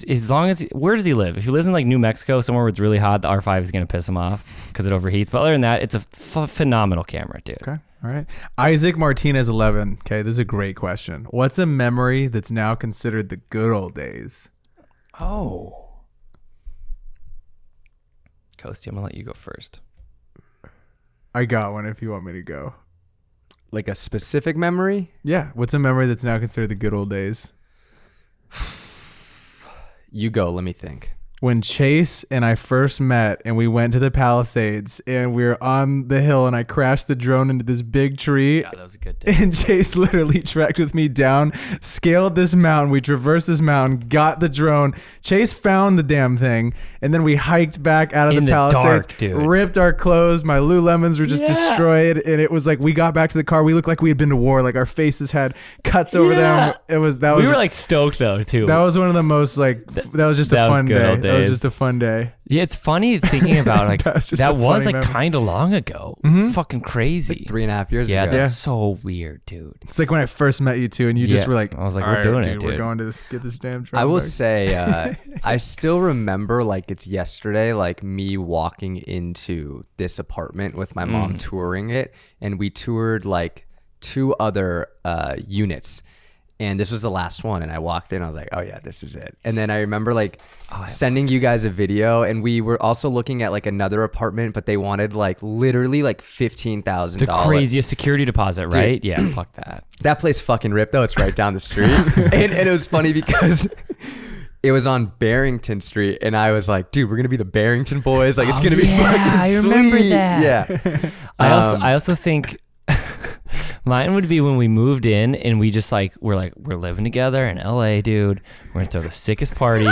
as long as, where does he live? If he lives in like New Mexico, somewhere where it's really hot, the R5 is going to piss him off because it overheats. But other than that, it's a phenomenal camera, dude. Okay, all right. Isaac Martinez 11. Okay, this is a great question. What's a memory that's now considered the good old days? Oh. Kostas, I'm going to let you go first. I got one if you want me to go. Like a specific memory? Yeah, what's a memory that's now considered the good old days? You go, let me think. When Chase and I first met and we went to the Palisades and we were on the hill and I crashed the drone into this big tree. God, that was a good day. And Chase literally trekked with me down, scaled this mountain. We traversed this mountain, got the drone. Chase found the damn thing. And then we hiked back out of In the the Palisades, dark, dude. ripped our clothes. My Lululemons were just destroyed. And it was like, we got back to the car. We looked like we had been to war. Like our faces had cuts over them. We were like stoked though, too. that was one of the most like, that was just a that was fun good day. old That was days. just a fun day. Yeah, it's funny thinking about like That was just that a was funny like memory. kind of long ago. It's fucking crazy. 3.5 years Yeah, ago. that's so weird, dude. It's like when I first met you two and you just Yeah. were like, I was like, "All we're right, doing it, We're dude." going to get this damn drone. I will back." say, I still remember like it's yesterday, like me walking into this apartment with my mom touring it, and we toured like 2 other units. And this was the last one. And I walked in, I was like, oh yeah, this is it. And then I remember like sending you guys a video, and we were also looking at like another apartment, but they wanted like literally like $15,000. The craziest security deposit, right? Yeah, fuck that. That place fucking ripped though. It's right down the street. and it was funny because it was on Barrington Street, and I was like, dude, we're gonna be the Barrington boys. Like it's gonna be fucking I sweet. remember that. Yeah. I also think mine would be when we moved in and we just like we're living together in LA, dude. We're gonna throw the sickest parties.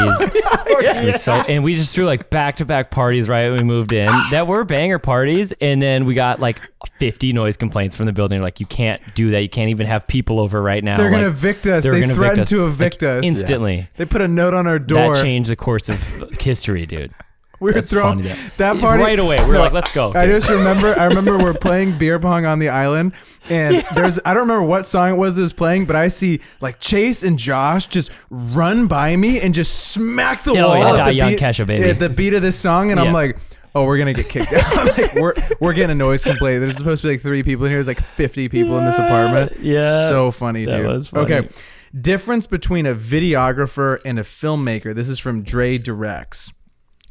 And we just threw like back-to-back parties right when we moved in that were banger parties, and then we got like 50 noise complaints from the building. Like, you can't do that. You can't even have people over right now. They're like, gonna evict us. they were They gonna threatened evict us, to evict us instantly. They put a note on our door. That changed the course of history, dude. We were That's throwing funny, that party right away. We're like, let's go. I dude. just remember. I remember we're playing beer pong on the island, and there's. I don't remember what song it was that was playing, but I see like Chase and Josh just run by me and just smack the Yeah, wall yeah, at the Young beat, Kesha, baby. at the beat of this song, and Yeah. I'm like, oh, we're gonna get kicked out. Like, we're getting a noise complaint. There's supposed to be like 3 people in here. There's like 50 people in this apartment. Yeah. So funny, That dude. was funny. Okay. Difference between a videographer and a filmmaker. This is from Dre Directs.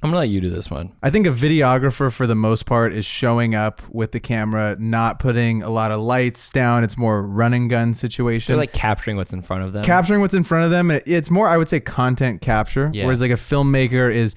I'm gonna let you do this one. I think a videographer, for the most part, is showing up with the camera, not putting a lot of lights down. It's more run and gun situation. They're like capturing what's in front of them. Capturing what's in front of them. It's more, I would say, content capture. Yeah. Whereas like a filmmaker is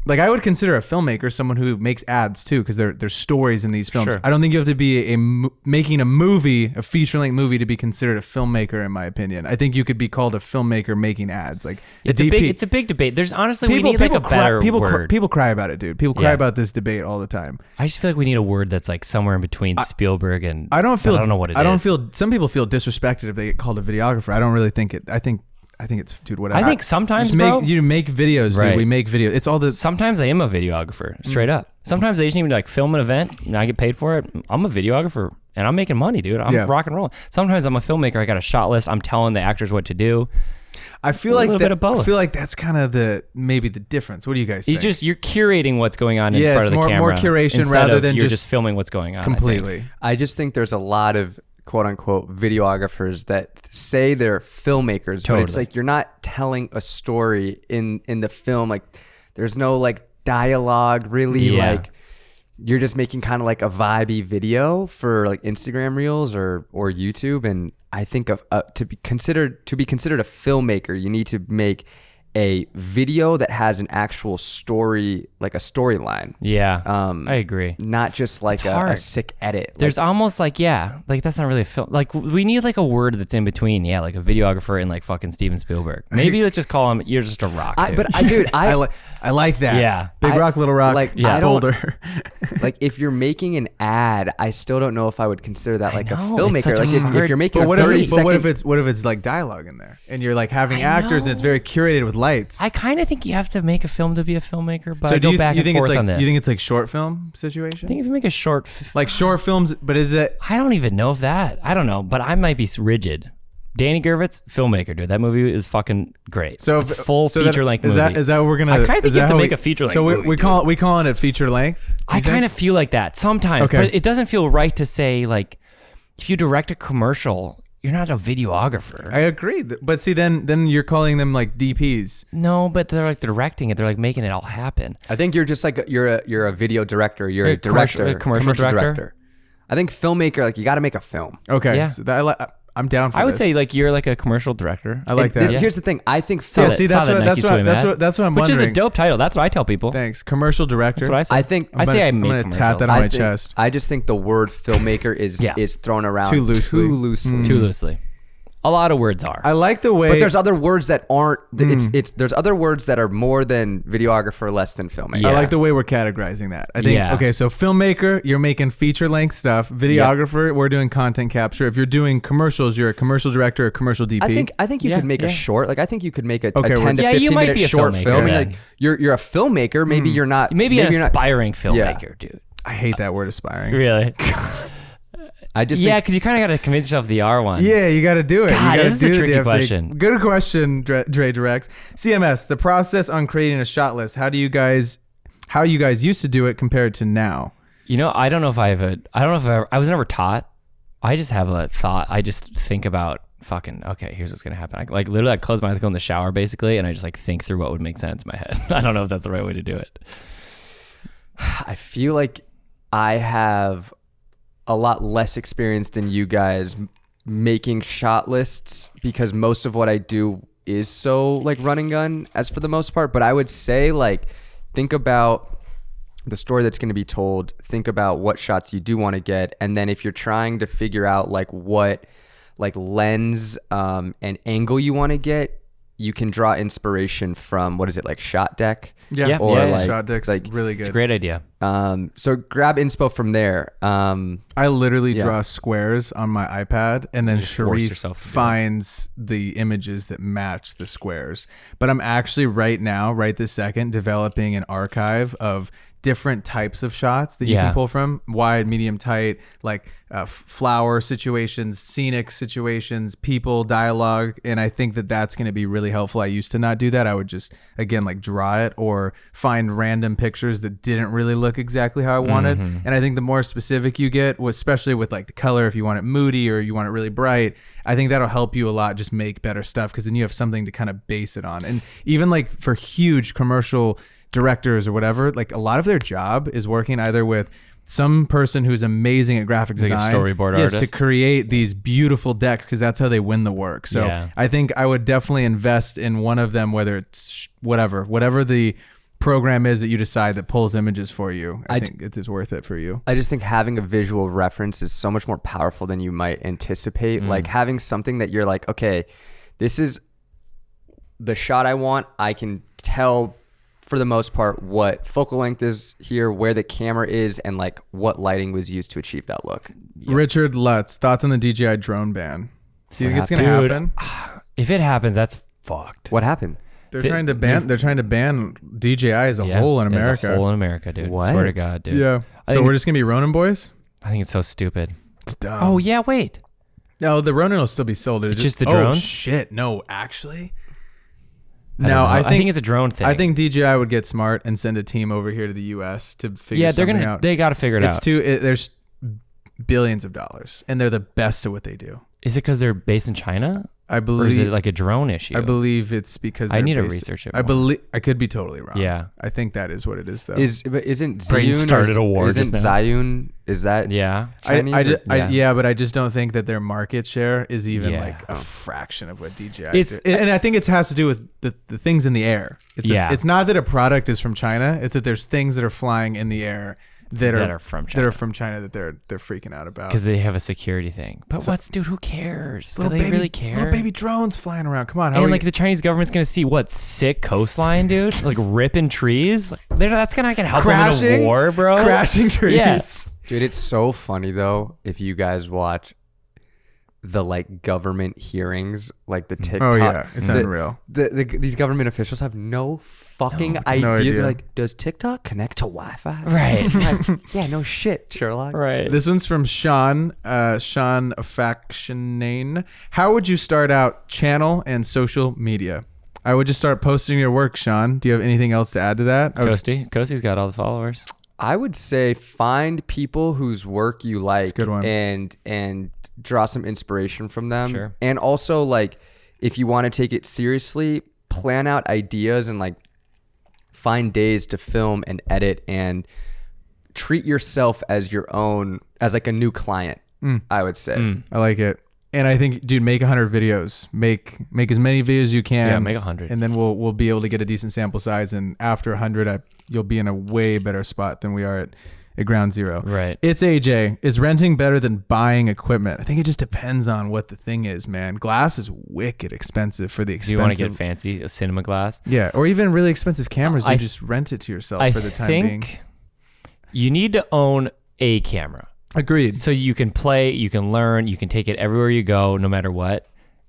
like I would consider a filmmaker someone who makes ads too, because there's stories in these films. Sure. I don't think you have to be making a movie, a feature-length movie, to be considered a filmmaker, in my opinion. I think you could be called a filmmaker making ads. Like It's a big debate. There's honestly we need like a cry, better word. People cry about it, dude. People cry about this debate all the time. I just feel like we need a word that's like somewhere in between Spielberg and I don't know what it is. I don't feel. Some people feel disrespected if they get called a videographer. I don't really think it. I think it's, dude, whatever. I think sometimes, you make videos, right. dude. We make videos. It's all the. Sometimes I am a videographer, straight up. Sometimes I just need to like film an event and I get paid for it. I'm a videographer and I'm making money, dude. I'm rock and rolling. Sometimes I'm a filmmaker. I got a shot list. I'm telling the actors what to do. I feel like bit of both. I feel like that's kind of maybe the difference. What do you guys think? You're curating what's going on in front of the camera. More curation rather than you're just filming what's going on. Completely. I just think there's a lot of quote unquote videographers that say they're filmmakers, but it's like you're not telling a story in the film. Like there's no like dialogue really. Like you're just making kind of like a vibey video for like Instagram reels or YouTube. And I think to be considered a filmmaker, you need to make a video that has an actual story, like a storyline. Yeah, I agree. Not just like a sick edit. There's almost like that's not really a film. Like we need like a word that's in between. Yeah, like a videographer and like fucking Steven Spielberg. Maybe let's just call him. You're just a rock. I like that. Yeah, Big rock, little rock. Like Boulder. Like if you're making an ad, I still don't know if I would consider that like a filmmaker. Like if you're making what if it's like dialogue in there and you're like having actors and it's very curated with lights. I kind of think you have to make a film to be a filmmaker, but so I go back and forth on this. You think it's like short film situation? I think if you make a short... like short films, but is it... I don't even know if that... I don't know, but I might be rigid. Danny Gervitz, filmmaker, dude. That movie is fucking great. So it's full feature-length movie. Is that what we're gonna... I kind of think you have to make a feature-length movie. So we calling it feature-length? I kind of feel like that sometimes, but it doesn't feel right to say, like, if you direct a commercial... You're not a videographer. I agree, but see, then you're calling them like DPs. No, but they're like directing it. They're like making it all happen. I think you're just like you're a video director. You're a director, commercial director. I think filmmaker, like you got to make a film. Okay, yeah. So I'm down for I would this. say like you're like a commercial director. I like that. Here's the thing. I think that's what I'm wondering. Which is a dope title. That's what I tell people. Thanks. Commercial director. That's what I say. I say I'm going to tap that on my chest. I just think the word filmmaker is thrown around too loosely. A lot of words are. I like the way, but there's other words that aren't. There's other words that are more than videographer, less than filmmaker. Yeah. I like the way we're categorizing that. I think okay, so filmmaker, you're making feature length stuff. Videographer, we're doing content capture. If you're doing commercials, you're a commercial director, a commercial DP. I think you could make a short. Like I think you could make a 10 to you 15 might minute be a short filmmaker, film. yeah. Like you're a filmmaker. Maybe you're not. Maybe an you're aspiring filmmaker, dude. I hate that word, aspiring. Really? I just because you kind of got to convince yourself the R one. Yeah, you got to do it. God, you this is a tricky question. Good question, Dre Directs. CMS, the process on creating a shot list. How you guys used to do it compared to now? You know, I don't know if I was never taught. I just have a thought. I just think about fucking, okay, here's what's going to happen. I literally close my eyes, go in the shower basically, and I just like think through what would make sense in my head. I don't know if that's the right way to do it. I feel like I have a lot less experience than you guys making shot lists because most of what I do is so like run and gun as for the most part. But I would say like think about the story that's going to be told, think about what shots you do want to get, and then if you're trying to figure out like what like lens and angle you want to get, you can draw inspiration from what is it like Shot Deck? Yeah. Or like Shot Deck's like really good. It's a great idea. So grab inspo from there. I literally draw squares on my iPad, and then Sharif finds the images that match the squares. But I'm actually right this second, developing an archive of different types of shots that you can pull from: wide, medium, tight, like flower situations, scenic situations, people, dialogue. And I think that that's going to be really helpful. I used to not do that. I would just, again, like draw it or find random pictures that didn't really look exactly how I wanted. And I think the more specific you get, especially with like the color, if you want it moody or you want it really bright, I think that'll help you a lot just make better stuff, because then you have something to kind of base it on. And even like for huge commercial directors or whatever, like a lot of their job is working either with some person who's amazing at graphic design, like a storyboard artist, to create these beautiful decks, because that's how they win the work. So I think I would definitely invest in one of them, whether it's whatever the program is that you decide that pulls images for you, I think it's worth it for you. I just think having a visual reference is so much more powerful than you might anticipate. Like having something that you're like, okay, this is the shot I want. I can tell for the most part what focal length is here, where the camera is, and like what lighting was used to achieve that look. Richard Lutz, thoughts on the DJI drone ban? Do you think it's going to happen? If it happens, that's fucked. What happened? They're trying to ban DJI as a whole in America. As a whole in America, dude. What? Swear to God, dude. Yeah. So we're just going to be Ronin boys? I think it's so stupid. It's dumb. Oh, yeah, wait. No, the Ronin will still be sold. It's just the drones? Oh, shit. No, actually. I don't know. I think it's a drone thing. I think DJI would get smart and send a team over here to the US to figure something out. They got to figure it out. There's billions of dollars, and they're the best at what they do. Is it because they're based in China? I believe. Or is it like a drone issue? I believe it's because I need to research it more. I could be totally wrong. Yeah. I think that is what it is, though. But isn't Brain Zhiyun started a war Isn't just now. Zhiyun? Is that Yeah. Chinese? Yeah, but I just don't think that their market share is even Yeah. like a fraction of what DJI It's- do. And I think it has to do with the things in the air. It's not that a product is from China. It's that there's things that are flying in the air that are from China. That are from China that they're freaking out about. Because they have a security thing. But dude, who cares? Do Little they baby, really care? Little baby drones flying around. Come on. And like the Chinese government's going to see what sick coastline, dude? Like ripping trees? Like, that's going to help them in a war, bro. Crashing trees. Yes. Dude, it's so funny though if you guys watch the like government hearings, like the TikTok. Oh yeah, it's unreal. These government officials have no fucking idea. idea. They're like, does TikTok connect to Wi-Fi? Right. Like, yeah, no shit, Sherlock. Right. This one's from Sean Factionane. How would you start out channel and social media? I would just start posting your work, Sean. Do you have anything else to add to that? Kosty's got all the followers. I would say find people whose work you like good one. and draw some inspiration from them. Sure. And also like if you want to take it seriously, plan out ideas and like find days to film and edit and treat yourself as your own, as like a new client, I would say. I like it. And I think, dude, make 100 videos. Make as many videos as you can. Yeah, make 100. And then we'll be able to get a decent sample size. And after 100, you'll be in a way better spot than we are at ground zero. Right. It's AJ. Is renting better than buying equipment? I think it just depends on what the thing is, man. Glass is wicked expensive for the expensive. Do you want to get fancy, a cinema glass? Yeah, or even really expensive cameras. You just rent it to yourself for the time being. You need to own a camera. Agreed. So you can play, you can learn, you can take it everywhere you go, no matter what.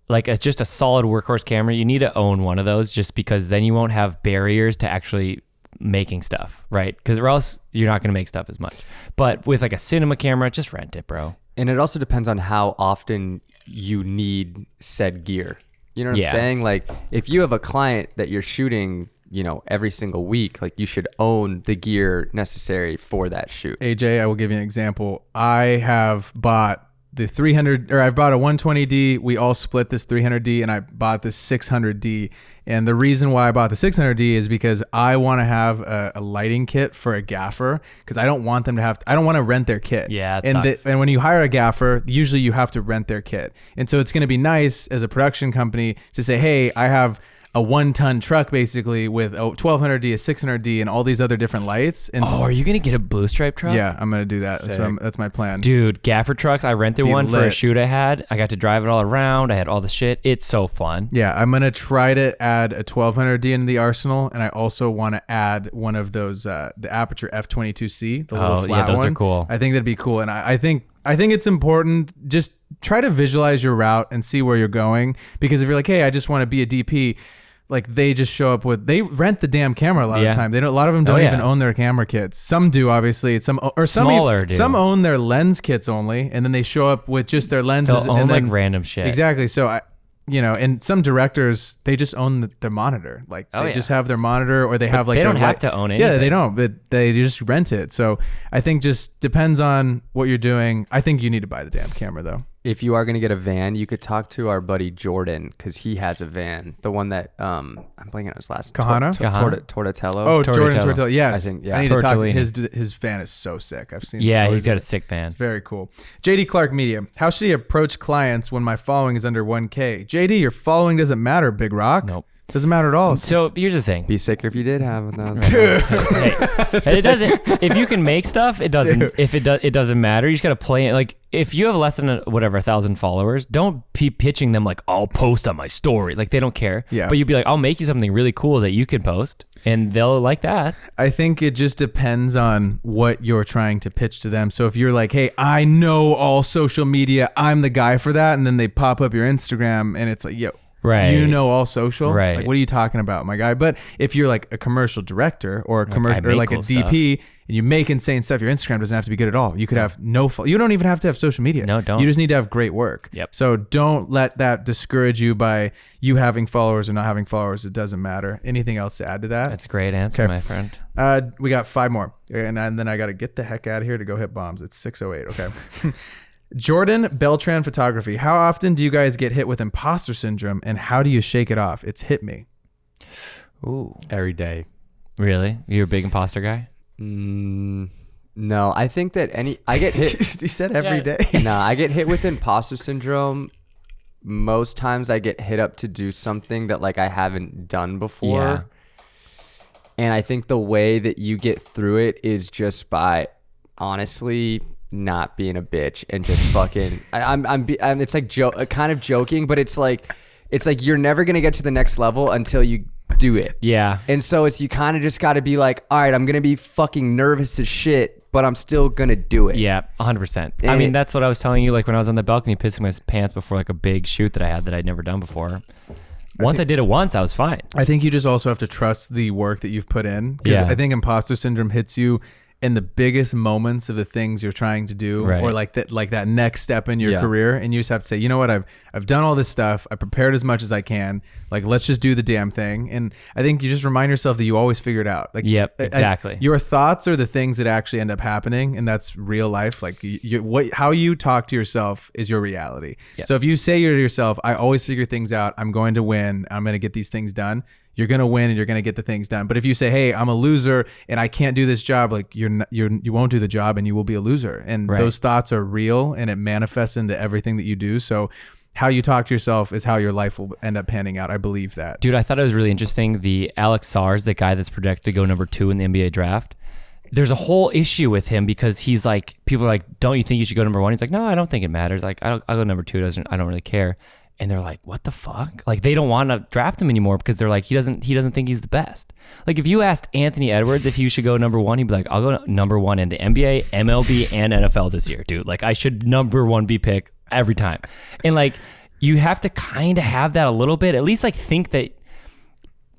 Like just a solid workhorse camera, you need to own one of those just because then you won't have barriers to actually making stuff, right? Because or else you're not going to make stuff as much. But with like a cinema camera, just rent it, bro. And it also depends on how often you need said gear. You know what I'm saying? Like if you have a client that you're shooting, you know, every single week, like you should own the gear necessary for that shoot. AJ, I will give you an example. I have bought the 300, or I've bought a 120D. We all split this 300D, and I bought this 600D. And the reason why I bought the 600D is because I want to have a lighting kit for a gaffer, because I don't want them to I don't want to rent their kit. Yeah, and when you hire a gaffer, usually you have to rent their kit. And so it's going to be nice as a production company to say, hey, I have a 1-ton truck basically with a 1200D, a 600D, and all these other different lights. And are you gonna get a blue stripe truck? yeah, I'm gonna do that. That's my plan. Dude, gaffer trucks. I rented one for a lit. shoot I had. I got to drive it all around. I had all the shit. It's so fun. Yeah, I'm gonna try to add a 1200D into the arsenal, and I also want to add one of those the Aperture F22C, the little flat those one. are cool. I think that'd be cool, and I think it's important. Just try to visualize your route and see where you're going, because if you're like, hey, I just want to be a DP. Like they just show up they rent the damn camera a lot of the time. A lot of them don't even own their camera kits. Some do, obviously. Some own their lens kits only, and then they show up with just their lenses. They'll own and then, like random shit. Exactly. So and some directors, they just own the monitor. Like they just have their monitor, or they have like they don't their have to own anything. Yeah, they don't, but they just rent it. So I think just depends on what you're doing. I think you need to buy the damn camera though. If you are going to get a van, you could talk to our buddy Jordan, because he has a van. The one that, I'm blanking on his last name. Kahana? Tortatello. Oh, Jordan Tortatello. Tortella. Yes. I think, yeah. I need to talk to Tortellini. his van is so sick. I've seen Yeah, stories he's got of a sick van. It's very cool. JD Clark Media. How should he approach clients when my following is under 1K? JD, your following doesn't matter, Big Rock. Nope. Doesn't matter at all. So here's the thing. Be sicker if you did have 1,000. Hey, it doesn't. If you can make stuff, it doesn't. Dude. If it doesn't matter. You just gotta play it. Like if you have less than 1,000 followers, don't be pitching them like I'll post on my story. Like they don't care. Yeah. But you'd be like, I'll make you something really cool that you can post, and they'll like that. I think it just depends on what you're trying to pitch to them. So if you're like, hey, I know all social media, I'm the guy for that, and then they pop up your Instagram and it's like, yo, Right. you know all social? Right. Like, what are you talking about, my guy? But if you're like a commercial director or a commercial or like a cool DP and you make insane stuff, your Instagram doesn't have to be good at all. You could have you don't even have to have social media. No, don't. You just need to have great work. Yep. So don't let that discourage you by you having followers or not having followers. It doesn't matter. Anything else to add to that? That's a great answer, Okay. my friend. We got 5 more. And then I got to get the heck out of here to go hit bombs. It's 6:08. Okay. Jordan Beltran Photography. How often do you guys get hit with imposter syndrome and how do you shake it off? It's hit me. Ooh. Every day. Really? You're a big imposter guy? No, I think that I get hit. You said every day. No, I get hit with imposter syndrome. Most times I get hit up to do something that like I haven't done before. Yeah. And I think the way that you get through it is just by honestly not being a bitch and just fucking I'm it's like kind of joking, but it's like you're never going to get to the next level until you do it. Yeah. And so it's you kind of just got to be like, all right, I'm going to be fucking nervous as shit, but I'm still going to do it. Yeah, 100%. I mean, that's what I was telling you, like when I was on the balcony pissing my pants before like a big shoot that I had that I'd never done before. Once I did it once, I was fine. I think you just also have to trust the work that you've put in. Because Yeah. I think imposter syndrome hits you in the biggest moments of the things you're trying to do, Right. or like that next step in your Yeah. career, and you just have to say, you know what, I've done all this stuff, I prepared as much as I can, like let's just do the damn thing. And I think you just remind yourself that you always figure it out. Like, Yep, exactly. your thoughts are the things that actually end up happening, and that's real life. Like how you talk to yourself is your reality. Yep. So if you say to yourself, I always figure things out, I'm going to win, I'm going to get these things done, you're going to win and you're going to get the things done. But if you say, hey, I'm a loser and I can't do this job, like you won't do the job and you will be a loser. And Right. those thoughts are real and it manifests into everything that you do. So how you talk to yourself is how your life will end up panning out. I believe that. Dude, I thought it was really interesting. The Lexar, the guy that's projected to go number 2 in the NBA draft. There's a whole issue with him because he's like, people are like, don't you think you should go number 1? He's like, no, I don't think it matters. Like, I'll go number 2. I don't really care. And they're like, what the fuck? Like, they don't want to draft him anymore because they're like, he doesn't think he's the best. Like, if you asked Anthony Edwards if he should go number 1, he'd be like, I'll go number 1 in the NBA, MLB, and NFL this year, dude. Like, I should number 1 be picked every time. And like, you have to kind of have that a little bit, at least like think that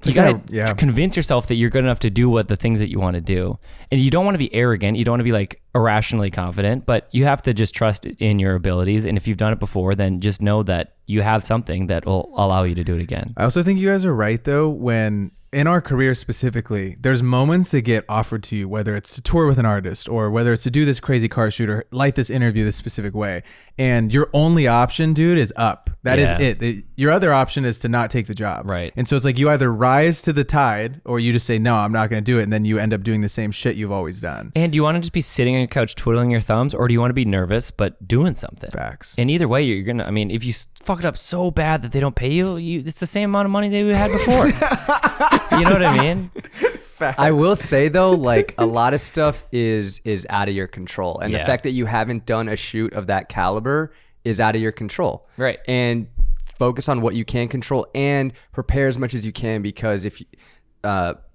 you gotta convince yourself that you're good enough to do what the things that you want to do. And you don't want to be arrogant. You don't want to be like irrationally confident, but you have to just trust in your abilities. And if you've done it before, then just know that you have something that will allow you to do it again. I also think you guys are right though, when in our career specifically, there's moments that get offered to you, whether it's to tour with an artist or whether it's to do this crazy car shoot or light this interview this specific way. And your only option, dude, is up. That is it. Your other option is to not take the job. Right. And so it's like you either rise to the tide or you just say, no, I'm not going to do it. And then you end up doing the same shit you've always done. And do you want to just be sitting on your couch twiddling your thumbs, or do you want to be nervous but doing something? Facts. And either way, you're gonna. I mean, if you fuck it up so bad that they don't pay you, it's the same amount of money that you had before. You know what I mean? Facts. I will say though, like a lot of stuff is out of your control, and the Yeah. fact that you haven't done a shoot of that caliber is out of your control. Right. And focus on what you can control and prepare as much as you can, because if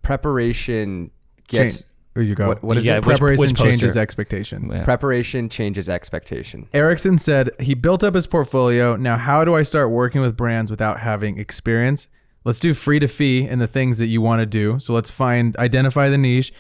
preparation gets There you go. what is Yeah, it? Preparation which poster? changes expectation. Yeah. Preparation changes expectation. Erickson said he built up his portfolio. Now, how do I start working with brands without having experience? Let's do free to fee in the things that you want to do. So let's identify the niche,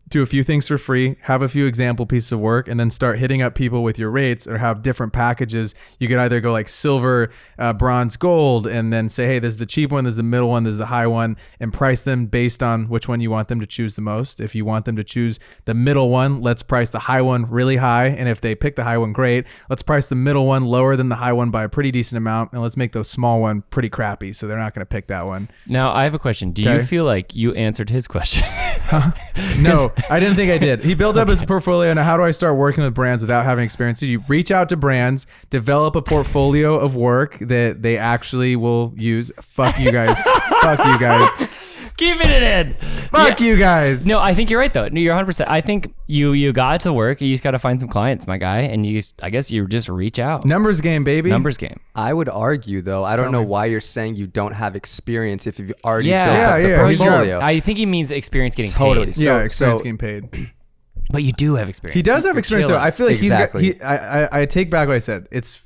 do a few things for free, have a few example pieces of work, and then start hitting up people with your rates or have different packages. You could either go like silver, bronze, gold, and then say, hey, this is the cheap one, this is the middle one, this is the high one, and price them based on which one you want them to choose the most. If you want them to choose the middle one, let's price the high one really high. And if they pick the high one, great. Let's price the middle one lower than the high one by a pretty decent amount. And let's make the small one pretty crappy, so they're not going to pick that one. Now, I have a question. Do Okay. you feel like you answered his question? No, I didn't think I did. He built up his portfolio. Now, how do I start working with brands without having experience? So you reach out to brands, develop a portfolio of work that they actually will use. Fuck you guys. Fuck you guys. Keeping it in. Fuck you guys. No, I think you're right though. No, you're 100%. I think you got to work. You just got to find some clients, my guy, and I guess you just reach out. Numbers game, baby. Numbers game. I would argue, though, I don't know why you're saying you don't have experience if you've already Yeah. built up the Yeah, yeah. portfolio. I think he means experience getting Totally. paid. Yeah, So- experience so- getting paid. But you do have experience. He does have experience, though. chilling. I feel like Exactly. he's got. I take back what I said. It's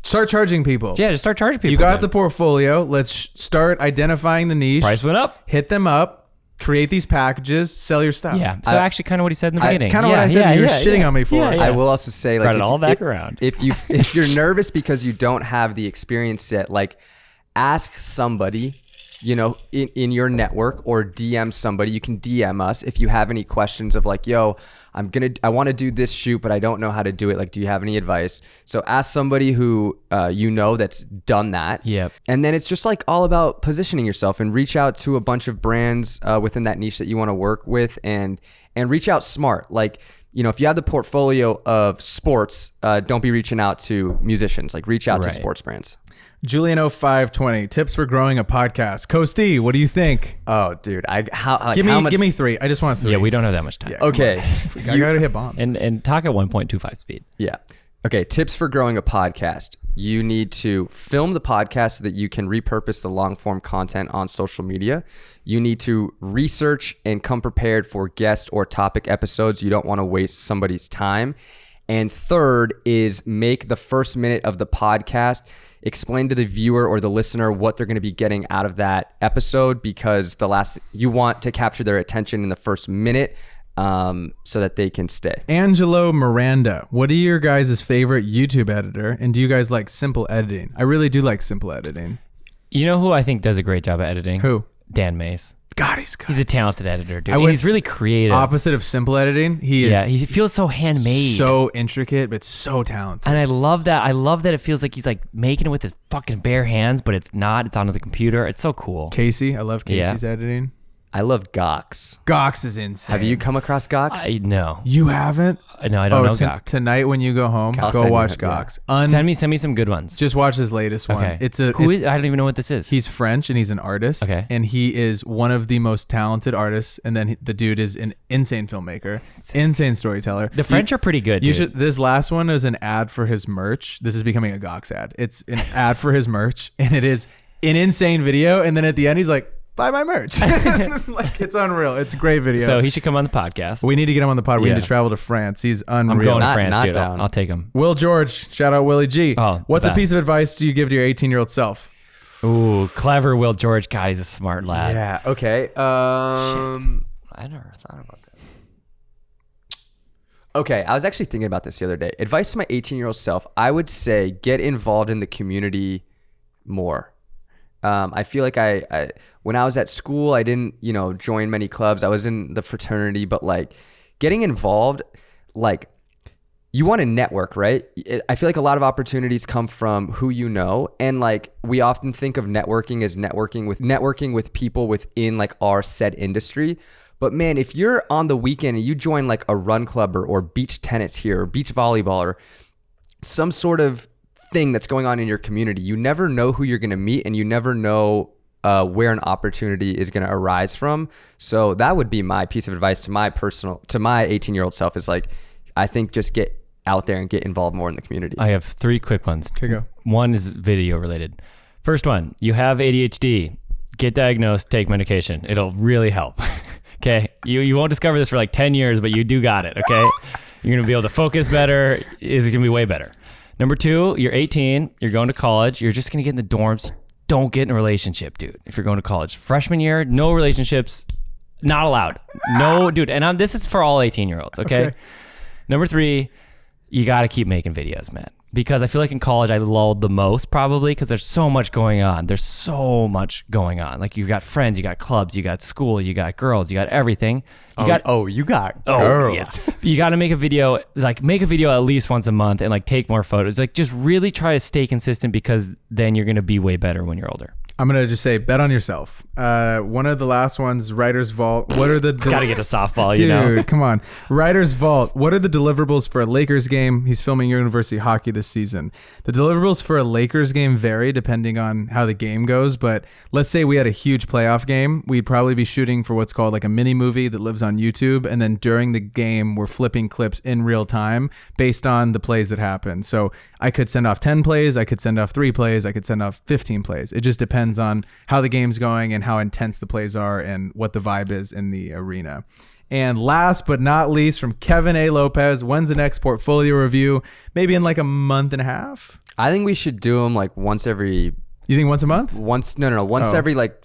start charging people. Yeah, just start charging people. You got the dude. portfolio. Let's start identifying the niche. Price went up. Hit them up. Create these packages. Sell your stuff. Yeah. So actually, kind of what he said in the beginning. Kind of what I said. And you're shitting on me for it. I will also say, like, Brought it all back around. if you're nervous because you don't have the experience yet, like, ask somebody, you know, in your network, or DM somebody. You can DM us if you have any questions of like, yo, I want to do this shoot, but I don't know how to do it. Like, do you have any advice? So ask somebody who you know that's done that. Yep. And then it's just like all about positioning yourself, and reach out to a bunch of brands within that niche that you want to work with, and reach out smart. Like, you know, if you have the portfolio of sports, don't be reaching out to musicians. Like, reach out to sports brands. Juliano520 tips for growing a podcast. Kosti, what do you think? Oh, dude, Give me 3. I just want 3. Yeah, we don't have that much time. Okay, I gotta hit bombs. And talk at 1.25 speed. yeah. Okay, tips for growing a podcast. You need to film the podcast so that you can repurpose the long form content on social media. You need to research and come prepared for guest or topic episodes. You don't want to waste somebody's time. And third is make the first minute of the podcast explain to the viewer or the listener what they're going to be getting out of that episode, because you want to capture their attention in the first minute, so that they can stay. Angelo Miranda, what are your guys' favorite YouTube editor? And do you guys like simple editing? I really do like simple editing. You know who I think does a great job at editing? Who? Dan Mace. God, he's good. He's a talented editor, dude. I And would- he's really creative. Opposite of simple editing. He is Yeah, he feels so handmade. so intricate, but so talented. And I love that. I love that it feels like he's like making it with his fucking bare hands, but it's not. It's on the computer. It's so cool. Casey, I love Casey's editing. I love Gox. Gox is insane. Have you come across Gox? I know. You haven't? No, I don't know Gox. Tonight when you go home, I'll go send you watch it, yeah. Gox. Send me some good ones. Just watch his latest one. Okay. Who is? I don't even know what this is. He's French and he's an artist. Okay. And he is one of the most talented artists. And then the dude is an insane filmmaker, insane storyteller. The French are pretty good, You dude. should. This last one is an ad for his merch. This is becoming a Gox ad. It's an ad for his merch, and it is an insane video. And then at the end, he's like, "Buy my merch." Like, it's unreal. It's a great video. So he should come on the podcast. We need to get him on the pod. We Yeah. need to travel to France. He's I'm unreal. going to Not- France, not dude. down. I'll take him. Will George, shout out Willie G. Oh, the What's a best. piece of advice do you give to your 18-year-old self? Ooh, clever Will George. God, he's a smart lad. Yeah. Okay. I never thought about that. Okay, I was actually thinking about this the other day. Advice to my 18-year-old self, I would say get involved in the community more. I feel like I when I was at school, I didn't, join many clubs. I was in the fraternity, but like getting involved, like you want to network, right? I feel like a lot of opportunities come from who you know. And like we often think of networking as networking with people within like our said industry. But man, if you're on the weekend and you join like a run club or beach tennis here or beach volleyball or some sort of thing that's going on in your community, you never know who you're going to meet and you never know where an opportunity is going to arise from. So that would be my piece of advice to my 18-year-old self is like, I think just get out there and get involved more in the community. I have 3 quick ones. Here you go. One is video related. First one, you have ADHD. Get diagnosed, take medication. It'll really help. Okay? You won't discover this for like 10 years, but you do got it, okay? You're going to be able to focus better. It's going to be way better. Number 2, you're 18. You're going to college. You're just going to get in the dorms. Don't get in a relationship, dude, if you're going to college. Freshman year, no relationships. Not allowed. No, dude. And this is for all 18-year-olds, okay? Number 3, you got to keep making videos, man. Because I feel like in college I lulled the most probably because there's so much going on. There's so much going on. Like you got friends, you got clubs, you got school, you got girls, you got everything. You got girls. Yeah. You got to make a video at least once a month and like take more photos. Like just really try to stay consistent because then you're going to be way better when you're older. I'm going to just say bet on yourself. One of the last ones, Writer's Vault. What are the Gotta get to softball, Dude, you know. come on. Writer's Vault. What are the deliverables for a Lakers game? He's filming university hockey this season. The deliverables for a Lakers game vary depending on how the game goes, but let's say we had a huge playoff game. We'd probably be shooting for what's called like a mini movie that lives on YouTube, and then during the game, we're flipping clips in real time based on the plays that happen. So I could send off 10 plays, I could send off 3 plays, I could send off 15 plays. It just depends on how the game's going and how intense the plays are and what the vibe is in the arena. And last but not least, from Kevin A. Lopez, when's the next portfolio review? Maybe in like a month and a half? I think we should do them like once every. You think once a month? Once Oh. every like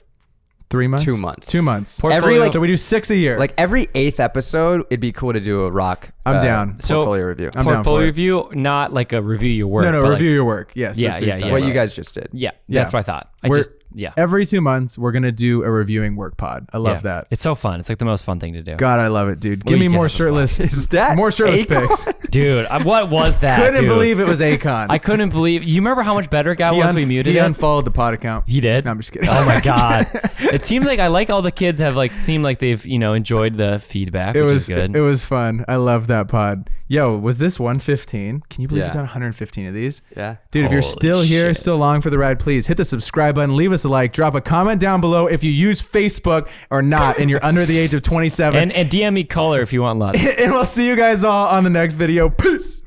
3 months? 2 months. 2 months. Every, like- so we do 6 a year. Like every 8th episode, it'd be cool to do a rock. I'm down. Portfolio review. I'm down for Portfolio it. review, not like a review your work. No, but review like, your work. Yes. Yeah, that's what yeah, he's yeah. talking What about. you guys just did. Yeah, Yeah. that's what I thought. We're- Every 2 months, we're going to do a reviewing work pod. I love that. It's so fun. It's like the most fun thing to do. God, I love it, dude. What Give do me you more get for shirtless. Is that more shirtless Akon? pics? Dude, what was that? Couldn't dude? believe it was Akon. I couldn't believe. You remember how much better it got once we muted he it? unfollowed the pod account. He did? No, I'm just kidding. Oh my god! It seems like I like all the kids have like seemed like they've enjoyed the feedback, It which was is good. It was fun. I love that pod. Yo, was this 115? Can you believe Yeah. you've done 115 of these? Yeah. Dude, if you're Holy still here, shit. still along for the ride, please hit the subscribe button, leave us a like, drop a comment down below if you use Facebook or not, and you're under the age of 27. and DM me color if you want LUTS. And we'll see you guys all on the next video. Peace.